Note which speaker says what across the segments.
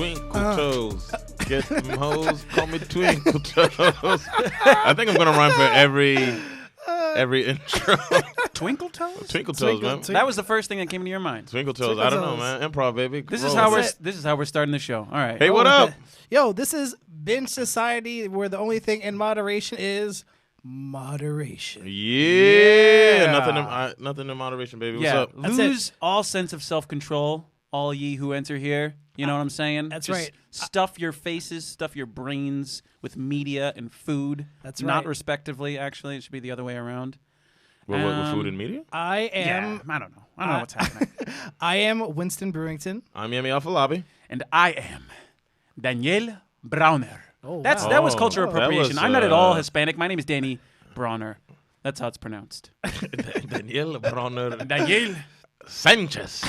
Speaker 1: Twinkle toes. Get them hoes. Call me Twinkle toes. I think I'm gonna rhyme for every intro.
Speaker 2: Twinkle toes.
Speaker 1: Twinkle toes, man.
Speaker 2: That was the first thing that came into your mind.
Speaker 1: Twinkle toes. I don't know, man. Improv, baby.
Speaker 2: This is how we're starting the show. All right.
Speaker 1: Hey, what up?
Speaker 3: Yo, this is Binge Society, where the only thing in moderation is moderation.
Speaker 1: Yeah. Nothing in moderation, baby. What's up?
Speaker 2: Lose all sense of self-control, all ye who enter here. You know what I'm saying?
Speaker 3: That's
Speaker 2: Just
Speaker 3: right.
Speaker 2: Stuff your faces, stuff your brains with media and food.
Speaker 3: That's
Speaker 2: Not
Speaker 3: right.
Speaker 2: respectively, actually. It should be the other way around.
Speaker 1: What, food and media?
Speaker 3: I am.
Speaker 2: I don't know. I don't know what's happening.
Speaker 3: I am Winston Brewington.
Speaker 1: I'm Yemi Alfalabi.
Speaker 2: And I am Daniel Browner.
Speaker 3: Oh,
Speaker 2: That was cultural
Speaker 1: that
Speaker 2: appropriation.
Speaker 1: was,
Speaker 2: I'm not at all Hispanic. My name is Danny Browner. That's how it's pronounced.
Speaker 1: Daniel Bronner
Speaker 2: Daniel
Speaker 1: Sanchez.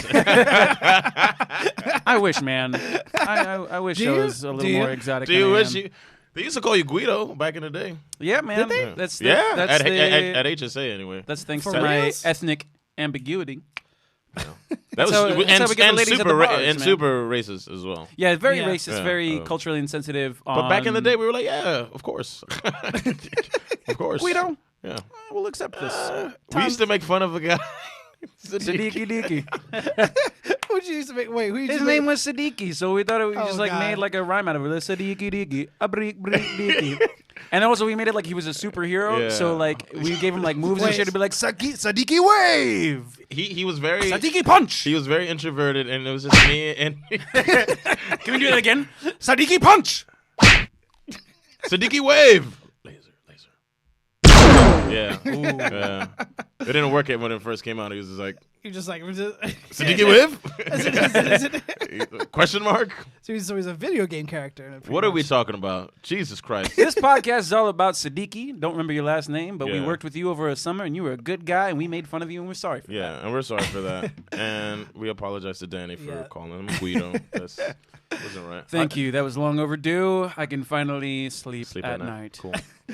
Speaker 2: I wish, man. I wish
Speaker 3: Do
Speaker 2: I
Speaker 3: you?
Speaker 2: was a
Speaker 3: Do
Speaker 2: little
Speaker 3: you?
Speaker 2: more exotic.
Speaker 1: Do you
Speaker 2: than I
Speaker 1: wish
Speaker 2: am.
Speaker 1: you? They used to call you Guido back in the day.
Speaker 2: Yeah, man.
Speaker 3: Did they?
Speaker 2: That's
Speaker 1: At
Speaker 2: the,
Speaker 1: HSA anyway.
Speaker 2: that's thanks
Speaker 3: For
Speaker 2: to my
Speaker 3: reals?
Speaker 2: ethnic ambiguity.
Speaker 1: That
Speaker 2: how- that's how we get the ladies at the bars, man.
Speaker 1: super racist as well.
Speaker 2: Yeah, very
Speaker 3: Yeah.
Speaker 2: racist,
Speaker 1: Yeah.
Speaker 2: very culturally insensitive.
Speaker 1: But back in the day, we were like, yeah, of course, of course.
Speaker 2: Guido,
Speaker 1: Yeah.
Speaker 2: we'll accept this.
Speaker 1: We used to make fun of a guy.
Speaker 2: Siddiqui Diki.
Speaker 3: Who'd you used to make? Wait, who
Speaker 2: His name was Siddiqui, so we thought we just
Speaker 3: God.
Speaker 2: made like a rhyme out of it. Siddiqui Diki, a brick Diki. And also we made it like he was a superhero,
Speaker 1: Yeah.
Speaker 2: so like we gave him like moves and
Speaker 3: Wait.
Speaker 2: shit to be like Siddiqui Wave,
Speaker 1: He was very
Speaker 2: Siddiqui Punch.
Speaker 1: he was very introverted, and it was just me and
Speaker 2: Can we do it again? Siddiqui Punch.
Speaker 1: Siddiqui Wave. Laser. Yeah. Yeah. It didn't work when it first came out. He was just like
Speaker 3: You're just like
Speaker 1: Siddiqui Wave? Question mark?
Speaker 3: So he's a video game character. pretty
Speaker 1: What are we
Speaker 3: much.
Speaker 1: talking about? Jesus Christ.
Speaker 2: This podcast is all about Siddiqui. Don't remember your last name, but we
Speaker 1: Yeah.
Speaker 2: worked with you over a summer, and you were a good guy, and we made fun of you, and we're sorry for
Speaker 1: Yeah, and we're sorry for that. And we apologize to Danny for
Speaker 3: Yeah.
Speaker 1: calling him Guido. That wasn't right.
Speaker 2: Thank you. That was long overdue. I can finally sleep
Speaker 1: Sleep
Speaker 2: at night.
Speaker 1: Cool.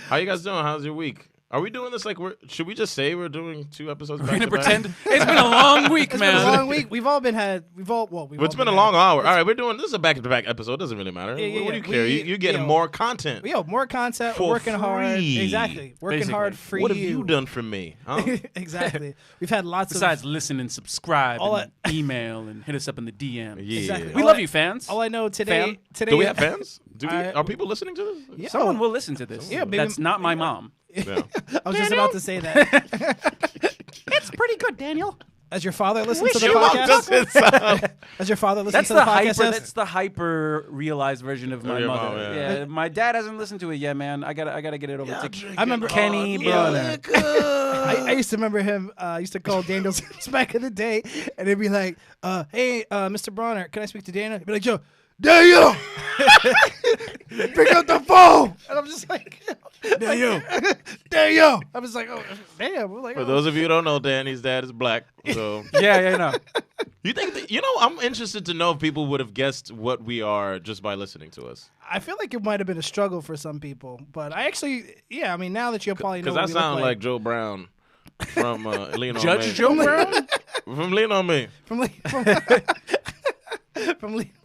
Speaker 1: How you guys doing? How's your week? Are we doing this like should we just say we're doing 2 episodes back
Speaker 2: We're gonna
Speaker 1: to back?
Speaker 2: pretend it's been a long week,
Speaker 3: It's
Speaker 2: man.
Speaker 3: been a long week. We've all been.
Speaker 1: It's been a long hour. All right, we're doing this is a back-to-back episode. Doesn't really matter.
Speaker 3: Yeah,
Speaker 1: What do
Speaker 3: yeah.
Speaker 1: you care? You're getting more content.
Speaker 3: Yo, more content.
Speaker 1: For
Speaker 3: Working hard.
Speaker 1: free.
Speaker 3: Exactly. Working
Speaker 2: Basically.
Speaker 3: hard for
Speaker 1: What have you done for me? Huh?
Speaker 3: Exactly. We've had lots
Speaker 2: Besides
Speaker 3: of.
Speaker 2: listen and subscribe
Speaker 3: All
Speaker 2: and email and hit us up in the DM.
Speaker 1: Yeah.
Speaker 3: Exactly.
Speaker 2: We
Speaker 3: All
Speaker 2: love
Speaker 3: I-
Speaker 2: you, fans.
Speaker 3: All I know today.
Speaker 2: Fam?
Speaker 3: Today.
Speaker 1: Do we have fans?
Speaker 3: I-
Speaker 1: Are people listening to this?
Speaker 3: Yeah.
Speaker 2: Someone will listen to this.
Speaker 3: Yeah, baby.
Speaker 2: That's not my mom.
Speaker 1: Yeah.
Speaker 3: I was just about to say that.
Speaker 2: It's pretty good, Daniel.
Speaker 3: As your father listens to the
Speaker 1: Your mom
Speaker 3: podcast.
Speaker 1: doesn't sound-
Speaker 3: As your father listens
Speaker 2: That's
Speaker 3: to
Speaker 2: the
Speaker 3: the
Speaker 2: hyper.
Speaker 3: podcast.
Speaker 2: That's the hyper realized version of my
Speaker 1: your
Speaker 2: mother.
Speaker 1: mom, yeah.
Speaker 2: My dad hasn't listened to it yet, man. I gotta get it over to
Speaker 3: I remember
Speaker 2: Kenny Brunner.
Speaker 3: I used to remember him. I used to call Daniel's back in the day, and they'd be like, "Hey, Mr. Bronner, can I speak to Daniel?" He'd be like, "Joe, Daniel, pick up the phone." And I'm just like,
Speaker 2: Daniel.
Speaker 3: Daniel. I was like, "Oh, damn." We're like,
Speaker 1: For
Speaker 3: oh.
Speaker 1: those of you who don't know, Danny's dad is black. So
Speaker 2: Yeah, no.
Speaker 1: you think I'm interested to know if people would have guessed what we are just by listening to us.
Speaker 3: I feel like it might have been a struggle for some people, but I actually, yeah. I mean, now that you'll probably know,
Speaker 1: Because
Speaker 3: what
Speaker 1: I
Speaker 3: we look
Speaker 1: sound like Joe Brown from Lean on
Speaker 2: Judge
Speaker 1: Me.
Speaker 2: Joe Brown?
Speaker 1: From Lean on Me.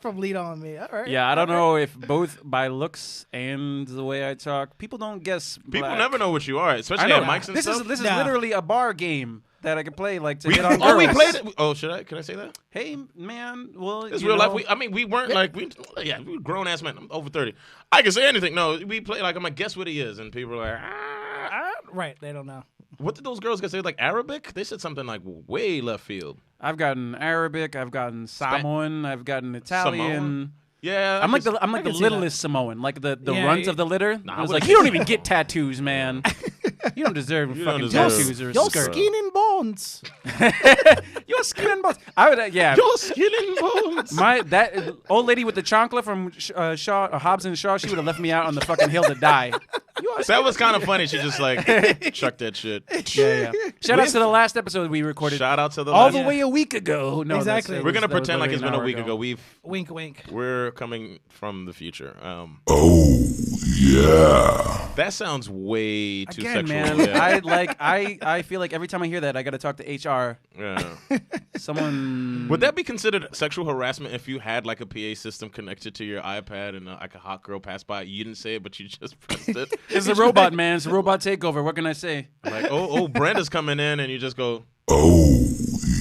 Speaker 3: from Lead On Me. All right.
Speaker 2: Yeah, I don't know if both by looks and the way I talk, people don't guess.
Speaker 1: People
Speaker 2: black.
Speaker 1: never know what you are,
Speaker 2: I
Speaker 1: especially
Speaker 2: know.
Speaker 1: at mics and
Speaker 2: This
Speaker 1: stuff.
Speaker 2: is
Speaker 3: Nah.
Speaker 2: literally a bar game that I could play like to hit on girls.
Speaker 1: Oh, we played it. Oh, should I? Can I say that?
Speaker 2: Hey, man. Well,
Speaker 1: It's
Speaker 2: you
Speaker 1: real
Speaker 2: know,
Speaker 1: life. We weren't like we were grown ass men. I'm over 30. I can say anything. No, we play like I'm like guess what he is, and people are like,
Speaker 3: Right. They don't know.
Speaker 1: what did those girls get? Say like Arabic? They said something like way left field.
Speaker 2: I've gotten Arabic. I've gotten Samoan. I've gotten Italian.
Speaker 1: Samoan? Yeah,
Speaker 2: I'm like the
Speaker 3: I
Speaker 2: the
Speaker 3: can see
Speaker 2: littlest Samoan, like the
Speaker 3: Yeah,
Speaker 2: runt
Speaker 3: you-
Speaker 2: of the litter.
Speaker 1: Nah,
Speaker 2: I
Speaker 1: I
Speaker 2: was
Speaker 1: wouldn't
Speaker 2: like, you don't
Speaker 1: say
Speaker 2: even
Speaker 1: so.
Speaker 2: get tattoos, man. You don't deserve
Speaker 1: You don't
Speaker 2: fucking
Speaker 1: deserve
Speaker 2: tattoos or
Speaker 3: Your
Speaker 1: Skirt.
Speaker 3: skin and bones.
Speaker 2: Your skin and bones. I would, yeah.
Speaker 1: Your skin and bones.
Speaker 2: That old lady with the chancla from Shaw, Hobbs and Shaw, she would have left me out on the fucking hill to die.
Speaker 1: That was kind of funny. She just like chucked that shit.
Speaker 2: Yeah. Shout out to the last episode we recorded.
Speaker 1: Shout out to the
Speaker 2: all
Speaker 1: last.
Speaker 2: the way a week ago. No,
Speaker 3: Exactly.
Speaker 1: We're gonna pretend like it's been a
Speaker 2: literally
Speaker 1: week
Speaker 2: an
Speaker 1: ago.
Speaker 2: hour
Speaker 1: We've
Speaker 3: Wink.
Speaker 1: We're coming from the future.
Speaker 4: Yeah.
Speaker 1: That sounds way too
Speaker 2: Again,
Speaker 1: sexual.
Speaker 2: man,
Speaker 1: Yeah.
Speaker 2: I feel like every time I hear that, I got to talk to HR.
Speaker 1: Yeah.
Speaker 2: Someone
Speaker 1: Would that be considered sexual harassment if you had like a PA system connected to your iPad and like a hot girl passed by? You didn't say it, but you just pressed it.
Speaker 2: It's a robot, man. It's a robot takeover. What can I say?
Speaker 1: Like, oh, Brenda's coming in, and you just go.
Speaker 4: Oh,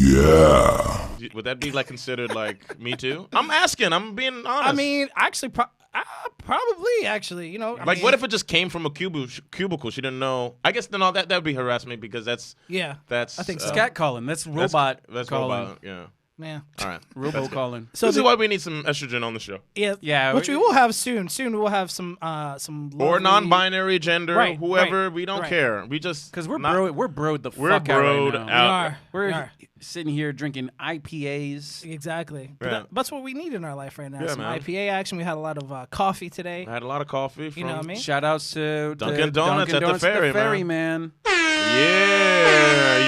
Speaker 4: yeah.
Speaker 1: Would that be like considered like Me Too? I'm asking. I'm being honest.
Speaker 3: I mean, actually, probably. Actually, you know.
Speaker 1: like, what if it just came from a cubicle? She didn't know. I guess then all that would be harassment because that's
Speaker 3: Yeah. I think so.
Speaker 2: Cat calling. That's robot
Speaker 1: That's
Speaker 2: calling.
Speaker 1: robot. Yeah.
Speaker 3: Yeah.
Speaker 1: All right.
Speaker 2: Robo calling.
Speaker 3: So
Speaker 1: This is why we need some estrogen on the show.
Speaker 3: Yeah. Which we will have soon. Soon we will have some
Speaker 1: Or
Speaker 3: lovely-
Speaker 1: non-binary gender,
Speaker 3: Right,
Speaker 1: whoever.
Speaker 3: right,
Speaker 1: We don't
Speaker 3: right.
Speaker 1: care. We just
Speaker 2: Because we're
Speaker 1: not-
Speaker 2: broed the
Speaker 1: We're
Speaker 2: fuck
Speaker 1: broed
Speaker 2: out right now.
Speaker 1: out.
Speaker 2: We're
Speaker 3: We are.
Speaker 2: sitting here drinking IPAs.
Speaker 3: Exactly. But
Speaker 1: Yeah.
Speaker 3: that's what we need in our life right now.
Speaker 1: Yeah,
Speaker 3: Some
Speaker 1: man.
Speaker 3: IPA action. We had a lot of coffee today.
Speaker 1: I had a lot of coffee from.
Speaker 3: You know what I mean?
Speaker 2: Shout outs to
Speaker 1: Dunkin' Donuts at the ferry,
Speaker 2: man.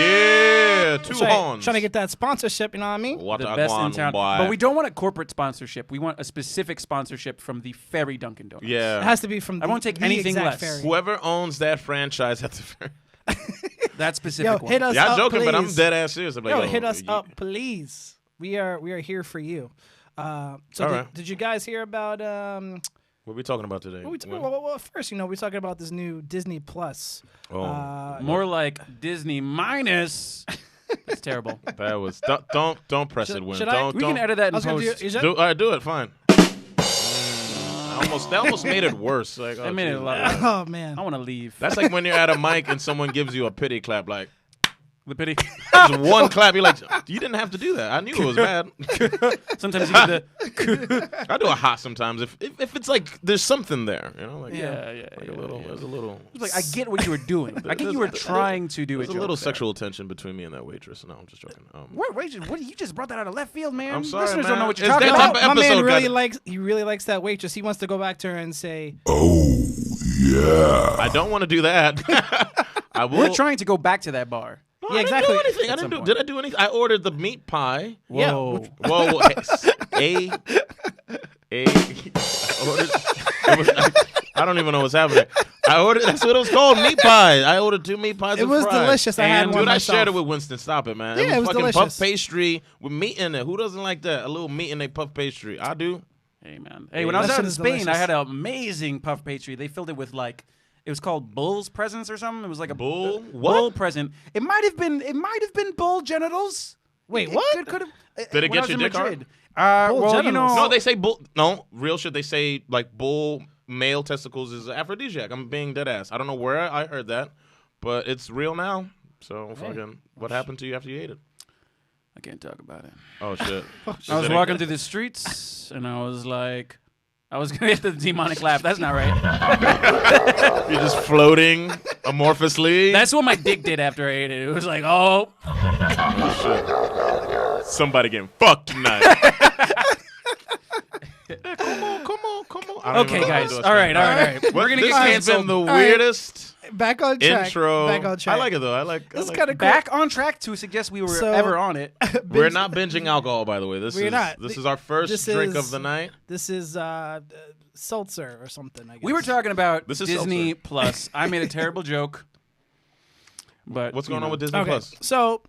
Speaker 1: Yeah. Two horns.
Speaker 3: Trying to get that sponsorship. You know what I mean?
Speaker 1: What
Speaker 2: The
Speaker 1: a
Speaker 2: best in
Speaker 1: guan,
Speaker 2: town.
Speaker 1: boy.
Speaker 2: But we don't want a corporate sponsorship. We want a specific sponsorship from the ferry Dunkin' Donuts.
Speaker 1: Yeah.
Speaker 3: It has to be from.
Speaker 2: I won't take
Speaker 3: the
Speaker 2: anything
Speaker 3: exact
Speaker 2: less.
Speaker 3: ferry.
Speaker 1: Whoever owns that franchise at the ferry.
Speaker 2: That specific
Speaker 3: Yo,
Speaker 2: one.
Speaker 3: hit us
Speaker 1: Y'all
Speaker 3: up,
Speaker 1: joking, but I'm
Speaker 3: please.
Speaker 1: dead ass serious. I'm like,
Speaker 3: Yo,
Speaker 1: yo,
Speaker 3: hit us up, please. We are here for you. So
Speaker 1: All
Speaker 3: did,
Speaker 1: right.
Speaker 3: did you guys hear about
Speaker 1: What are we talking about today?
Speaker 3: well, first, we're talking about this new Disney Plus.
Speaker 1: Oh.
Speaker 2: More like Disney minus. It's terrible.
Speaker 1: That was don't press it, Win.
Speaker 3: should I-
Speaker 1: Don't
Speaker 2: We
Speaker 1: don't.
Speaker 2: can edit that
Speaker 3: I
Speaker 2: in
Speaker 3: was gonna do,
Speaker 2: post.
Speaker 3: is that,
Speaker 1: Do, all right, do it. Fine. That almost made it worse. Like,
Speaker 2: That made it a
Speaker 1: geez.
Speaker 2: lot.
Speaker 3: oh man.
Speaker 2: I want to leave.
Speaker 1: That's like when you're at a mic and someone gives you a pity clap. Like,
Speaker 2: The pity.
Speaker 1: just one clap. You're like, you didn't have to do that. I knew it was bad.
Speaker 2: Sometimes you get the.
Speaker 1: I do a hot sometimes if it's like there's something there, like
Speaker 2: Yeah.
Speaker 1: like a little. There's a little.
Speaker 2: It's like I get what you were doing. I get you were trying to do
Speaker 1: There's
Speaker 2: a
Speaker 1: a
Speaker 2: joke
Speaker 1: little
Speaker 2: there.
Speaker 1: sexual tension between me and that waitress. No, I'm just joking.
Speaker 2: What you just brought that out of left field, man.
Speaker 1: I'm sorry,
Speaker 2: Listeners
Speaker 1: man.
Speaker 2: don't know what you're
Speaker 1: It's
Speaker 2: talking
Speaker 1: that
Speaker 2: about.
Speaker 1: type of
Speaker 3: My man
Speaker 1: episode,
Speaker 3: really
Speaker 1: God.
Speaker 3: likes that waitress. He wants to go back to her and say,
Speaker 4: Oh, yeah.
Speaker 1: I don't want to do that. I will.
Speaker 2: We're trying to go back to that bar.
Speaker 1: No,
Speaker 3: Yeah,
Speaker 1: I
Speaker 3: exactly.
Speaker 1: Didn't do anything. I
Speaker 2: At
Speaker 1: didn't
Speaker 2: some
Speaker 1: do.
Speaker 2: point.
Speaker 1: Did I do anything? I ordered the meat pie.
Speaker 3: Yeah.
Speaker 2: Whoa.
Speaker 1: Whoa, I don't even know what's happening. I ordered. That's what it was called, meat pie. I ordered 2 meat pies.
Speaker 3: it
Speaker 1: and
Speaker 3: was
Speaker 1: fries.
Speaker 3: delicious. I had
Speaker 2: And-
Speaker 3: one
Speaker 1: Dude, I
Speaker 3: myself.
Speaker 1: shared it with Winston. Stop it, man.
Speaker 3: Yeah, it was
Speaker 1: fucking
Speaker 3: delicious.
Speaker 1: puff pastry with meat in it. Who doesn't like that? A little meat in a puff pastry. I do.
Speaker 2: Hey, man. Hey, when I was
Speaker 3: That
Speaker 2: out
Speaker 3: shit
Speaker 2: in
Speaker 3: is
Speaker 2: Spain, I
Speaker 3: delicious.
Speaker 2: had an amazing puff pastry. They filled it with it was called Bull's Presents or something. It was like a
Speaker 1: Bull?
Speaker 2: Bull
Speaker 1: What?
Speaker 2: present. It might have been bull genitals.
Speaker 3: Wait, what?
Speaker 2: Could have.
Speaker 1: Did it get your dick hard?
Speaker 3: Bull
Speaker 2: Well,
Speaker 3: genitals.
Speaker 1: No, they say bull. No, real shit. They say like bull male testicles is aphrodisiac. I'm being dead ass. I don't know where I heard that, but it's real now. So fucking, what happened to you after you ate it?
Speaker 2: I can't talk about it.
Speaker 1: Oh shit.
Speaker 2: I was walking through the streets and I was like, I was gonna hit the demonic laugh. That's not right.
Speaker 1: You're just floating amorphously.
Speaker 2: That's what my dick did after I ate it. It was like, oh,
Speaker 1: Somebody getting fucked tonight. Come on. I don't
Speaker 2: okay,
Speaker 1: even know how to
Speaker 2: guys.
Speaker 1: do a
Speaker 2: All right.
Speaker 1: stand.
Speaker 2: We're gonna
Speaker 1: This
Speaker 2: get
Speaker 1: has been
Speaker 2: canceled.
Speaker 1: the
Speaker 3: right.
Speaker 1: weirdest
Speaker 3: Back on track.
Speaker 1: intro.
Speaker 3: Back on track.
Speaker 1: I like it though. I like
Speaker 3: This is
Speaker 1: it.
Speaker 3: kind of
Speaker 2: Back on track to suggest we were
Speaker 3: So-
Speaker 2: ever on it.
Speaker 1: We're not binging alcohol, by the way. This
Speaker 3: We're
Speaker 1: is
Speaker 3: not.
Speaker 1: This is our first
Speaker 3: This
Speaker 1: drink
Speaker 3: is-
Speaker 1: of the night.
Speaker 3: This is seltzer or something. I guess.
Speaker 2: We were talking about
Speaker 1: This is
Speaker 2: Disney
Speaker 1: seltzer.
Speaker 2: Plus. I made a terrible joke. But
Speaker 1: What's
Speaker 2: you
Speaker 1: going on
Speaker 2: know.
Speaker 1: with Disney
Speaker 3: Okay,
Speaker 1: Plus?
Speaker 3: so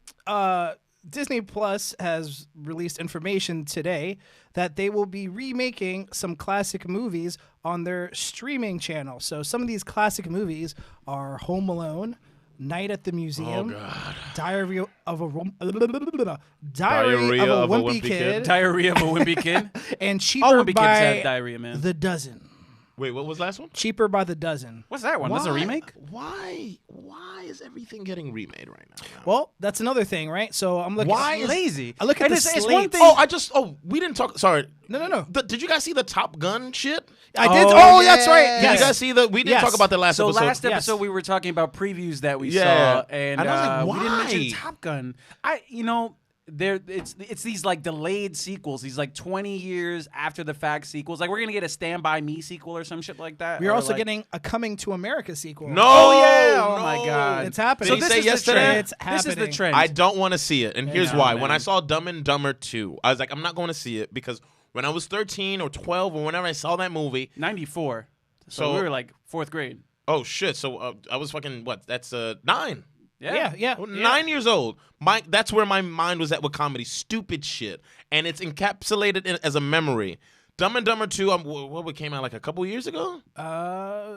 Speaker 3: Disney Plus has released information today that they will be remaking some classic movies on their streaming channel. So some of these classic movies are Home Alone, Night at the Museum,
Speaker 1: Oh God.
Speaker 3: Diary of a
Speaker 1: Diarrhea of a
Speaker 3: Wimpy
Speaker 1: Wimpy
Speaker 3: Kid,
Speaker 1: Kid.
Speaker 2: Diarrhea of a Wimpy Kid.
Speaker 3: and Cheaper
Speaker 2: All Wimpy Kids
Speaker 3: by
Speaker 2: have diarrhea, man.
Speaker 3: the Dozen.
Speaker 1: Wait, what was the last one?
Speaker 3: Cheaper by the Dozen.
Speaker 2: What's that one? That's a remake?
Speaker 1: Why is everything getting remade right now?
Speaker 3: Well, that's another thing, right? So I'm looking.
Speaker 1: Why is-
Speaker 2: Lazy.
Speaker 3: I look at
Speaker 2: And
Speaker 3: the
Speaker 2: it's one
Speaker 3: slate.
Speaker 2: thing.
Speaker 1: We didn't talk. Sorry.
Speaker 3: No.
Speaker 1: Did you guys see the Top Gun shit?
Speaker 3: I did.
Speaker 2: Oh,
Speaker 3: Oh, that's right.
Speaker 1: Did
Speaker 3: Yes.
Speaker 1: you guys see the? We didn't
Speaker 3: Yes.
Speaker 1: talk about that last
Speaker 2: So
Speaker 1: episode.
Speaker 2: last
Speaker 3: Yes.
Speaker 2: episode we were talking about previews that we
Speaker 1: Yeah.
Speaker 2: saw, and
Speaker 1: And I was like,
Speaker 2: we didn't mention
Speaker 1: why?
Speaker 2: Top Gun. it's these like delayed sequels, these like 20 years after the fact sequels. Like we're gonna get a Stand By Me sequel or some shit like that.
Speaker 3: We're
Speaker 2: or
Speaker 3: also
Speaker 2: like,
Speaker 3: getting a Coming to America sequel.
Speaker 1: No.
Speaker 2: Oh yeah! Oh
Speaker 1: no.
Speaker 2: my god!
Speaker 3: It's happening.
Speaker 1: Did he say yesterday?
Speaker 3: It's
Speaker 2: This is the
Speaker 3: happening.
Speaker 2: trend.
Speaker 1: I don't want to see it, and here's
Speaker 2: No,
Speaker 1: why.
Speaker 2: man.
Speaker 1: When I saw Dumb and Dumber 2, I was like, I'm not going to see it because when I was 13 or 12 or whenever I saw that movie,
Speaker 2: 94. So
Speaker 1: So-
Speaker 2: we were like 4th grade.
Speaker 1: oh shit! So I was fucking what? That's 9.
Speaker 3: Yeah.
Speaker 1: Well, 9 years old. That's where my mind was at with comedy. Stupid shit. And it's encapsulated as a memory. Dumb and Dumber 2, what came out like a couple years ago?
Speaker 3: I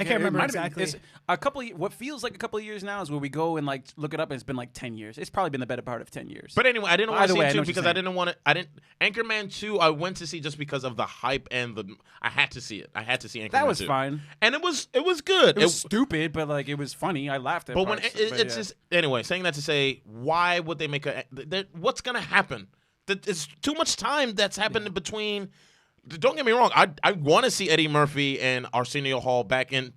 Speaker 3: can't remember exactly.
Speaker 2: A couple. What feels like a couple of years now is where we go and like look it up, and it's been like 10 years. It's probably been the better part of 10 years.
Speaker 1: But anyway, I didn't want to
Speaker 2: Either
Speaker 1: see
Speaker 2: way, I
Speaker 1: it
Speaker 2: know
Speaker 1: 2
Speaker 2: what you're
Speaker 1: because I
Speaker 2: saying.
Speaker 1: didn't want to. Anchorman 2, I went to see just because of the hype and I had to see it. I had to see Anchorman 2.
Speaker 2: that was fine.
Speaker 1: And it was good.
Speaker 2: It was stupid, but like it was funny. I laughed at.
Speaker 1: But when
Speaker 2: parts,
Speaker 1: it's
Speaker 2: yeah.
Speaker 1: just anyway, saying that to say, why would they make what's gonna happen? It's too much time that's happened in between. Don't get me wrong. I want to see Eddie Murphy and Arsenio Hall back in,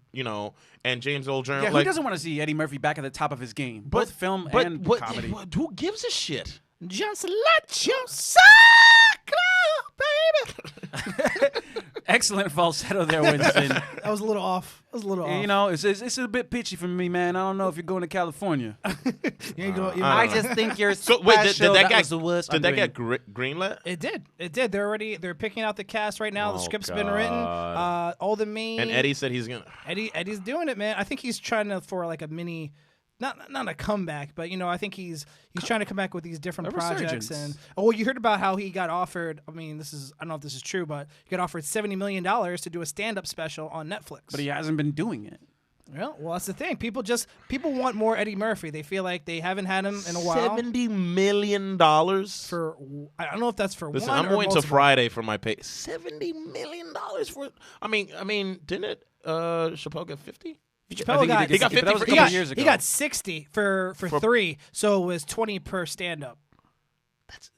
Speaker 1: and James Earl Jones.
Speaker 2: Yeah, who doesn't want to see Eddie Murphy back at the top of his game, both film and comedy?
Speaker 1: Who gives a shit?
Speaker 3: Just let your soul glow, baby.
Speaker 2: Excellent falsetto there, Winston.
Speaker 3: That was a little off.
Speaker 2: You know, it's a bit pitchy for me, man. I don't know if you're going to California.
Speaker 3: You ain't go- you-
Speaker 1: I
Speaker 2: just think you're
Speaker 1: So wait, did that
Speaker 2: was the worst.
Speaker 1: Did that get greenlit?
Speaker 3: It did. They're picking out the cast right now. The
Speaker 1: Oh,
Speaker 3: script's been written.
Speaker 1: God.
Speaker 3: All the main
Speaker 1: And Eddie said he's gonna.
Speaker 3: Eddie's doing it, man. I think he's trying for like a mini, not a comeback, but I think he's trying to come back with these different
Speaker 2: A
Speaker 3: projects.
Speaker 2: resurgence.
Speaker 3: And you heard about how he got offered. I mean, I don't know if this is true, but he got offered $70 million to do a stand-up special on Netflix.
Speaker 2: But he hasn't been doing it.
Speaker 3: Well, that's the thing. People want more Eddie Murphy. They feel like they haven't had him in a while.
Speaker 1: $70 million
Speaker 3: For I don't know if that's for
Speaker 1: Listen,
Speaker 3: one.
Speaker 1: I'm
Speaker 3: or
Speaker 1: going to
Speaker 3: multiple.
Speaker 1: Friday for my pay. $70 million for. I mean, didn't Chappelle get 50?
Speaker 3: Chappelle got,
Speaker 1: He got 50
Speaker 2: but that was a
Speaker 1: for
Speaker 2: couple
Speaker 1: each.
Speaker 2: years ago.
Speaker 3: He got 60 for 3, so it was 20 per stand-up.
Speaker 1: That's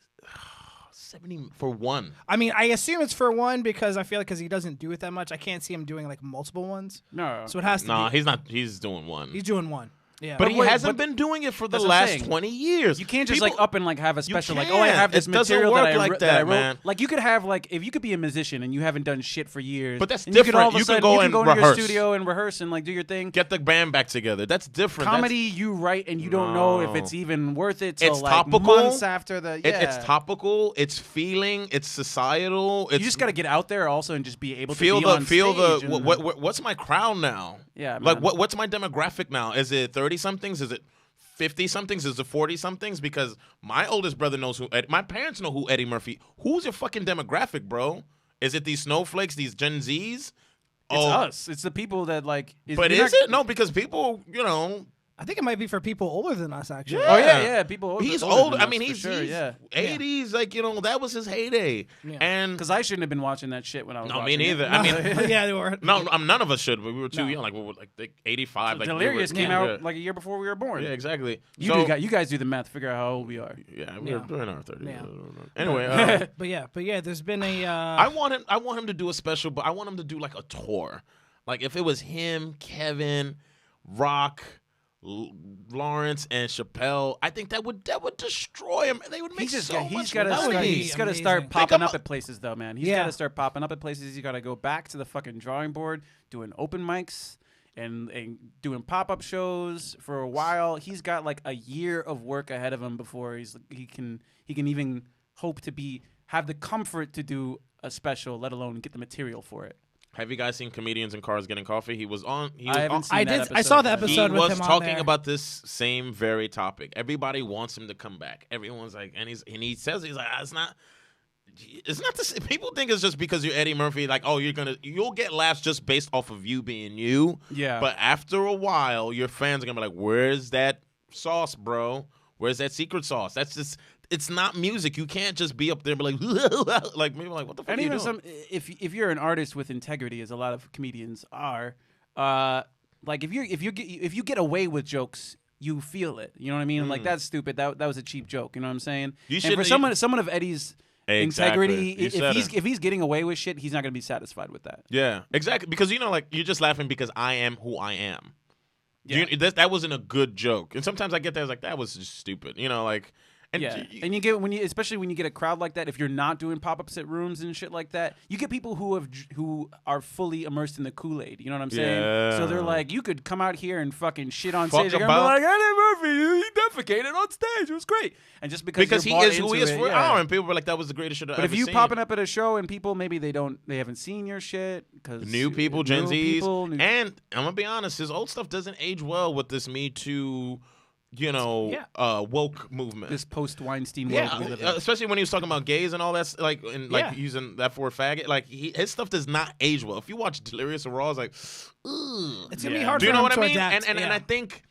Speaker 1: 70 for one.
Speaker 3: I mean, I assume it's for one because I feel like he doesn't do it that much. I can't see him doing like multiple ones.
Speaker 2: No.
Speaker 3: So it has to
Speaker 1: Nah,
Speaker 3: be.
Speaker 1: he's not. He's doing one.
Speaker 3: He's doing one. Yeah.
Speaker 1: but
Speaker 2: But
Speaker 1: he
Speaker 2: wait,
Speaker 1: hasn't
Speaker 2: but
Speaker 1: been doing it for the
Speaker 2: that's what I'm
Speaker 1: last
Speaker 2: saying.
Speaker 1: 20 years.
Speaker 2: You can't just
Speaker 1: People-
Speaker 2: like up and like have a special like,
Speaker 1: can't.
Speaker 2: oh, I have this
Speaker 1: It doesn't
Speaker 2: material
Speaker 1: work
Speaker 2: that I
Speaker 1: like
Speaker 2: wrote-
Speaker 1: that,
Speaker 2: that I wrote.
Speaker 1: man.
Speaker 2: Like you could have like if you could be a musician and you haven't done shit for years,
Speaker 1: But that's
Speaker 2: and you could all
Speaker 1: different.
Speaker 2: of a
Speaker 1: You can
Speaker 2: sudden
Speaker 1: go
Speaker 2: you
Speaker 1: and
Speaker 2: can go into your
Speaker 1: rehearse.
Speaker 2: studio and rehearse and like do your thing.
Speaker 1: Get the band back together. That's different.
Speaker 2: Comedy, you write and you don't know if
Speaker 1: No.
Speaker 2: it's even worth it till
Speaker 1: It's
Speaker 2: like
Speaker 1: topical.
Speaker 2: months after the. Yeah.
Speaker 1: It's topical. It's feeling. It's societal. It's
Speaker 2: You just got to get out there also and just be able to
Speaker 1: feel
Speaker 2: be
Speaker 1: the
Speaker 2: on
Speaker 1: feel the
Speaker 2: stage and-
Speaker 1: what's my crowd now?
Speaker 2: Yeah,
Speaker 1: like
Speaker 2: man.
Speaker 1: what's my demographic now? Is it 30 somethings? Is it 50 somethings? Is it 40 somethings? Because my oldest brother knows my parents know who Eddie Murphy. Who's your fucking demographic, bro? Is it these snowflakes, these Gen Zs?
Speaker 2: It's us. It's the people that like.
Speaker 1: But
Speaker 2: you're
Speaker 1: is
Speaker 2: not-
Speaker 1: it? No, because people,
Speaker 3: I think it might be for people older than us, actually.
Speaker 2: Oh yeah. People.
Speaker 1: He's
Speaker 2: older
Speaker 1: old.
Speaker 2: than
Speaker 1: I
Speaker 2: us,
Speaker 1: mean,
Speaker 2: for
Speaker 1: he's,
Speaker 2: sure,
Speaker 1: he's
Speaker 2: yeah.
Speaker 1: 80s. Like, that was his heyday.
Speaker 3: Yeah.
Speaker 1: And
Speaker 2: Because I shouldn't have been watching that shit when I was.
Speaker 1: no, me
Speaker 2: watching
Speaker 1: neither.
Speaker 2: It.
Speaker 1: I mean,
Speaker 3: Yeah, they were.
Speaker 1: no, none of us should, but we were too
Speaker 3: No.
Speaker 1: young. Like, we were like 85. Like,
Speaker 2: Delirious
Speaker 1: we were,
Speaker 2: came
Speaker 1: yeah.
Speaker 2: out like a year before we were born.
Speaker 1: Yeah, exactly.
Speaker 2: You guys do the math. Figure out how old we are.
Speaker 1: Yeah,
Speaker 3: Yeah.
Speaker 1: we're in our 30s.
Speaker 3: Yeah.
Speaker 1: Anyway,
Speaker 3: But yeah, there's been a.
Speaker 1: I want him to do a special, but I want him to do like a tour. Like if it was him, Kevin, Rock, Lawrence, and Chappelle, I think that would destroy him. They would make
Speaker 2: He's
Speaker 1: so
Speaker 2: he's
Speaker 1: much
Speaker 2: got to
Speaker 3: would
Speaker 2: start,
Speaker 3: be
Speaker 2: he's got to
Speaker 3: amazing.
Speaker 2: start
Speaker 3: Think
Speaker 2: popping
Speaker 1: about-
Speaker 2: up at places though, man. He's
Speaker 3: Yeah.
Speaker 2: got to start popping up at places. He's got to go back to the fucking drawing board, doing open mics and doing pop-up shows for a while. He's got like a year of work ahead of him before he can even hope to have the comfort to do a special, let alone get the material for it.
Speaker 1: Have you guys seen Comedians in Cars Getting Coffee? He was on.
Speaker 2: I haven't seen
Speaker 3: I
Speaker 2: that
Speaker 3: did. I saw the
Speaker 2: episode.
Speaker 1: He
Speaker 3: episode with
Speaker 1: was
Speaker 3: him on
Speaker 1: talking
Speaker 3: there.
Speaker 1: about this same very topic. Everybody wants him to come back. Everyone's like, and he says he's like, it's not the same. People think it's just because you're Eddie Murphy. Like, oh, you'll get laughs just based off of you being you.
Speaker 2: Yeah.
Speaker 1: But after a while, your fans are gonna be like, where's that sauce, bro? Where's that secret sauce? That's just. It's not music. You can't just be up there and be like, like maybe like what the fuck
Speaker 2: And
Speaker 1: are you
Speaker 2: even
Speaker 1: doing?
Speaker 2: if you're an artist with integrity, as a lot of comedians are, like if you get away with jokes, you feel it. You know what I mean? Like that's stupid. That was a cheap joke. You know what I'm saying?
Speaker 1: You
Speaker 2: and
Speaker 1: should-
Speaker 2: for someone of Eddie's
Speaker 1: Exactly.
Speaker 2: integrity,
Speaker 1: You said
Speaker 2: if he's getting away with shit, he's not gonna be satisfied with that.
Speaker 1: Yeah, exactly. Because like you're just laughing because I am who I am.
Speaker 2: Yeah.
Speaker 1: That wasn't a good joke. And sometimes I get there, I was like, that was just stupid. Like, And
Speaker 2: Yeah, and you get especially when you get a crowd like that. If you're not doing pop-ups at rooms and shit like that, you get people who are fully immersed in the Kool-Aid. You know what I'm saying?
Speaker 1: Yeah.
Speaker 2: So they're like, you could come out here and fucking shit on
Speaker 1: Fuck
Speaker 2: stage. You're
Speaker 1: about-
Speaker 2: gonna be like, Eddie Murphy, he defecated on stage. It was great. And just because
Speaker 1: he
Speaker 2: you're bought
Speaker 1: is who he
Speaker 2: into
Speaker 1: is
Speaker 2: it,
Speaker 1: for an
Speaker 2: yeah.
Speaker 1: hour, and people were like, "That was the greatest shit I've
Speaker 2: But
Speaker 1: ever
Speaker 2: if you
Speaker 1: seen."
Speaker 2: popping up at a show and people maybe they haven't seen your shit because
Speaker 1: New people, Gen Zs,
Speaker 2: people,
Speaker 1: and I'm gonna be honest, his old stuff doesn't age well with this Me Too, woke movement.
Speaker 2: this post Weinstein world
Speaker 1: Yeah,
Speaker 2: we live in.
Speaker 1: especially when he was talking about gays and all that, using that for a faggot. Like his stuff does not age well. If you watch Delirious or Raw, it's like, ugh.
Speaker 3: It's gonna be hard
Speaker 1: Do you
Speaker 3: for
Speaker 1: know
Speaker 3: him
Speaker 1: what
Speaker 3: to
Speaker 1: I mean?
Speaker 3: adapt.
Speaker 1: And I think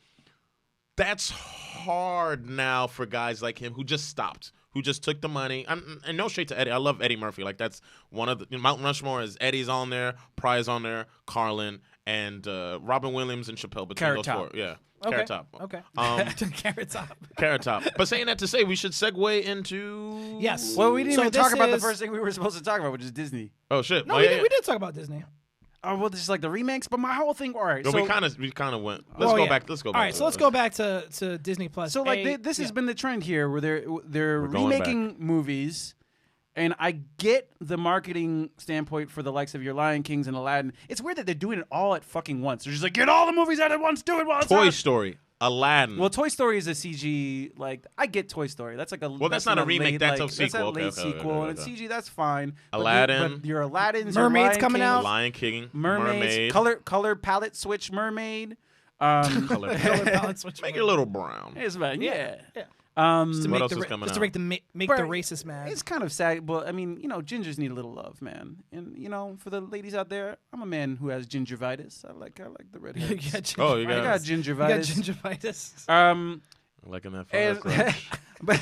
Speaker 1: that's hard now for guys like him who just stopped, who just took the money. And no shade to Eddie. I love Eddie Murphy. Like that's one of the Mount Rushmore is Eddie's on there, Pry's on there, Carlin, and Robin Williams and Chappelle between
Speaker 2: Carrot
Speaker 1: those
Speaker 2: Top.
Speaker 1: four. Yeah.
Speaker 3: Okay.
Speaker 1: Carrot Top.
Speaker 3: Okay. Carrot Top.
Speaker 1: Carrot Top. But saying that to say we should segue into
Speaker 3: Yes.
Speaker 2: Well, we didn't
Speaker 3: So
Speaker 2: even talk
Speaker 3: this
Speaker 2: about the
Speaker 3: is-
Speaker 2: first thing we were supposed to talk about, which is Disney.
Speaker 1: Oh shit.
Speaker 3: No,
Speaker 1: Oh,
Speaker 3: we,
Speaker 1: yeah,
Speaker 3: did,
Speaker 1: yeah.
Speaker 3: we did talk about Disney.
Speaker 2: Oh, well, just like the remakes, but my whole thing. All right,
Speaker 1: No,
Speaker 2: so
Speaker 1: we kind of went. Let's
Speaker 3: Well,
Speaker 1: go
Speaker 3: yeah.
Speaker 1: back. Let's go back.
Speaker 3: All right, so let's go back to Disney Plus.
Speaker 2: So like this has been the trend here, where they're
Speaker 1: We're going
Speaker 2: remaking movies, and I get the marketing standpoint for the likes of your Lion Kings and Aladdin. It's weird that they're doing it all at fucking once. They're just like, get all the movies out at once, do it while it's
Speaker 1: Toy
Speaker 2: out.
Speaker 1: Story, Aladdin.
Speaker 2: Well, Toy Story is a CG. Like I get Toy Story. That's like a
Speaker 1: That's not a remake,
Speaker 2: late,
Speaker 1: that's a
Speaker 2: like,
Speaker 1: sequel.
Speaker 2: That's a
Speaker 1: Okay,
Speaker 2: late
Speaker 1: okay,
Speaker 2: sequel,
Speaker 1: okay,
Speaker 2: and it's
Speaker 1: okay.
Speaker 2: CG. That's fine.
Speaker 1: Aladdin.
Speaker 2: but your Aladdin's,
Speaker 3: Mermaids
Speaker 2: your Lion
Speaker 3: coming
Speaker 2: King,
Speaker 3: out.
Speaker 1: Lion King,
Speaker 2: Mermaids,
Speaker 1: Mermaid.
Speaker 2: color palette switch mermaid.
Speaker 1: Color
Speaker 3: balance, which
Speaker 1: Make it a little brown.
Speaker 2: It's fine. Yeah.
Speaker 3: Yeah.
Speaker 2: Um,
Speaker 3: to
Speaker 1: What
Speaker 3: make
Speaker 1: else
Speaker 3: the
Speaker 1: is coming
Speaker 3: just
Speaker 1: out?
Speaker 3: to make the
Speaker 2: Right.
Speaker 3: racist mad.
Speaker 2: It's kind of sad, but I mean, gingers need a little love, man. And for the ladies out there, I'm a man who has gingivitis. I like the redheads.
Speaker 1: Oh, you
Speaker 2: I
Speaker 1: got
Speaker 2: got
Speaker 3: You got
Speaker 2: gingivitis.
Speaker 3: gingivitis.
Speaker 1: liking that fire
Speaker 2: And,
Speaker 1: crotch.
Speaker 2: but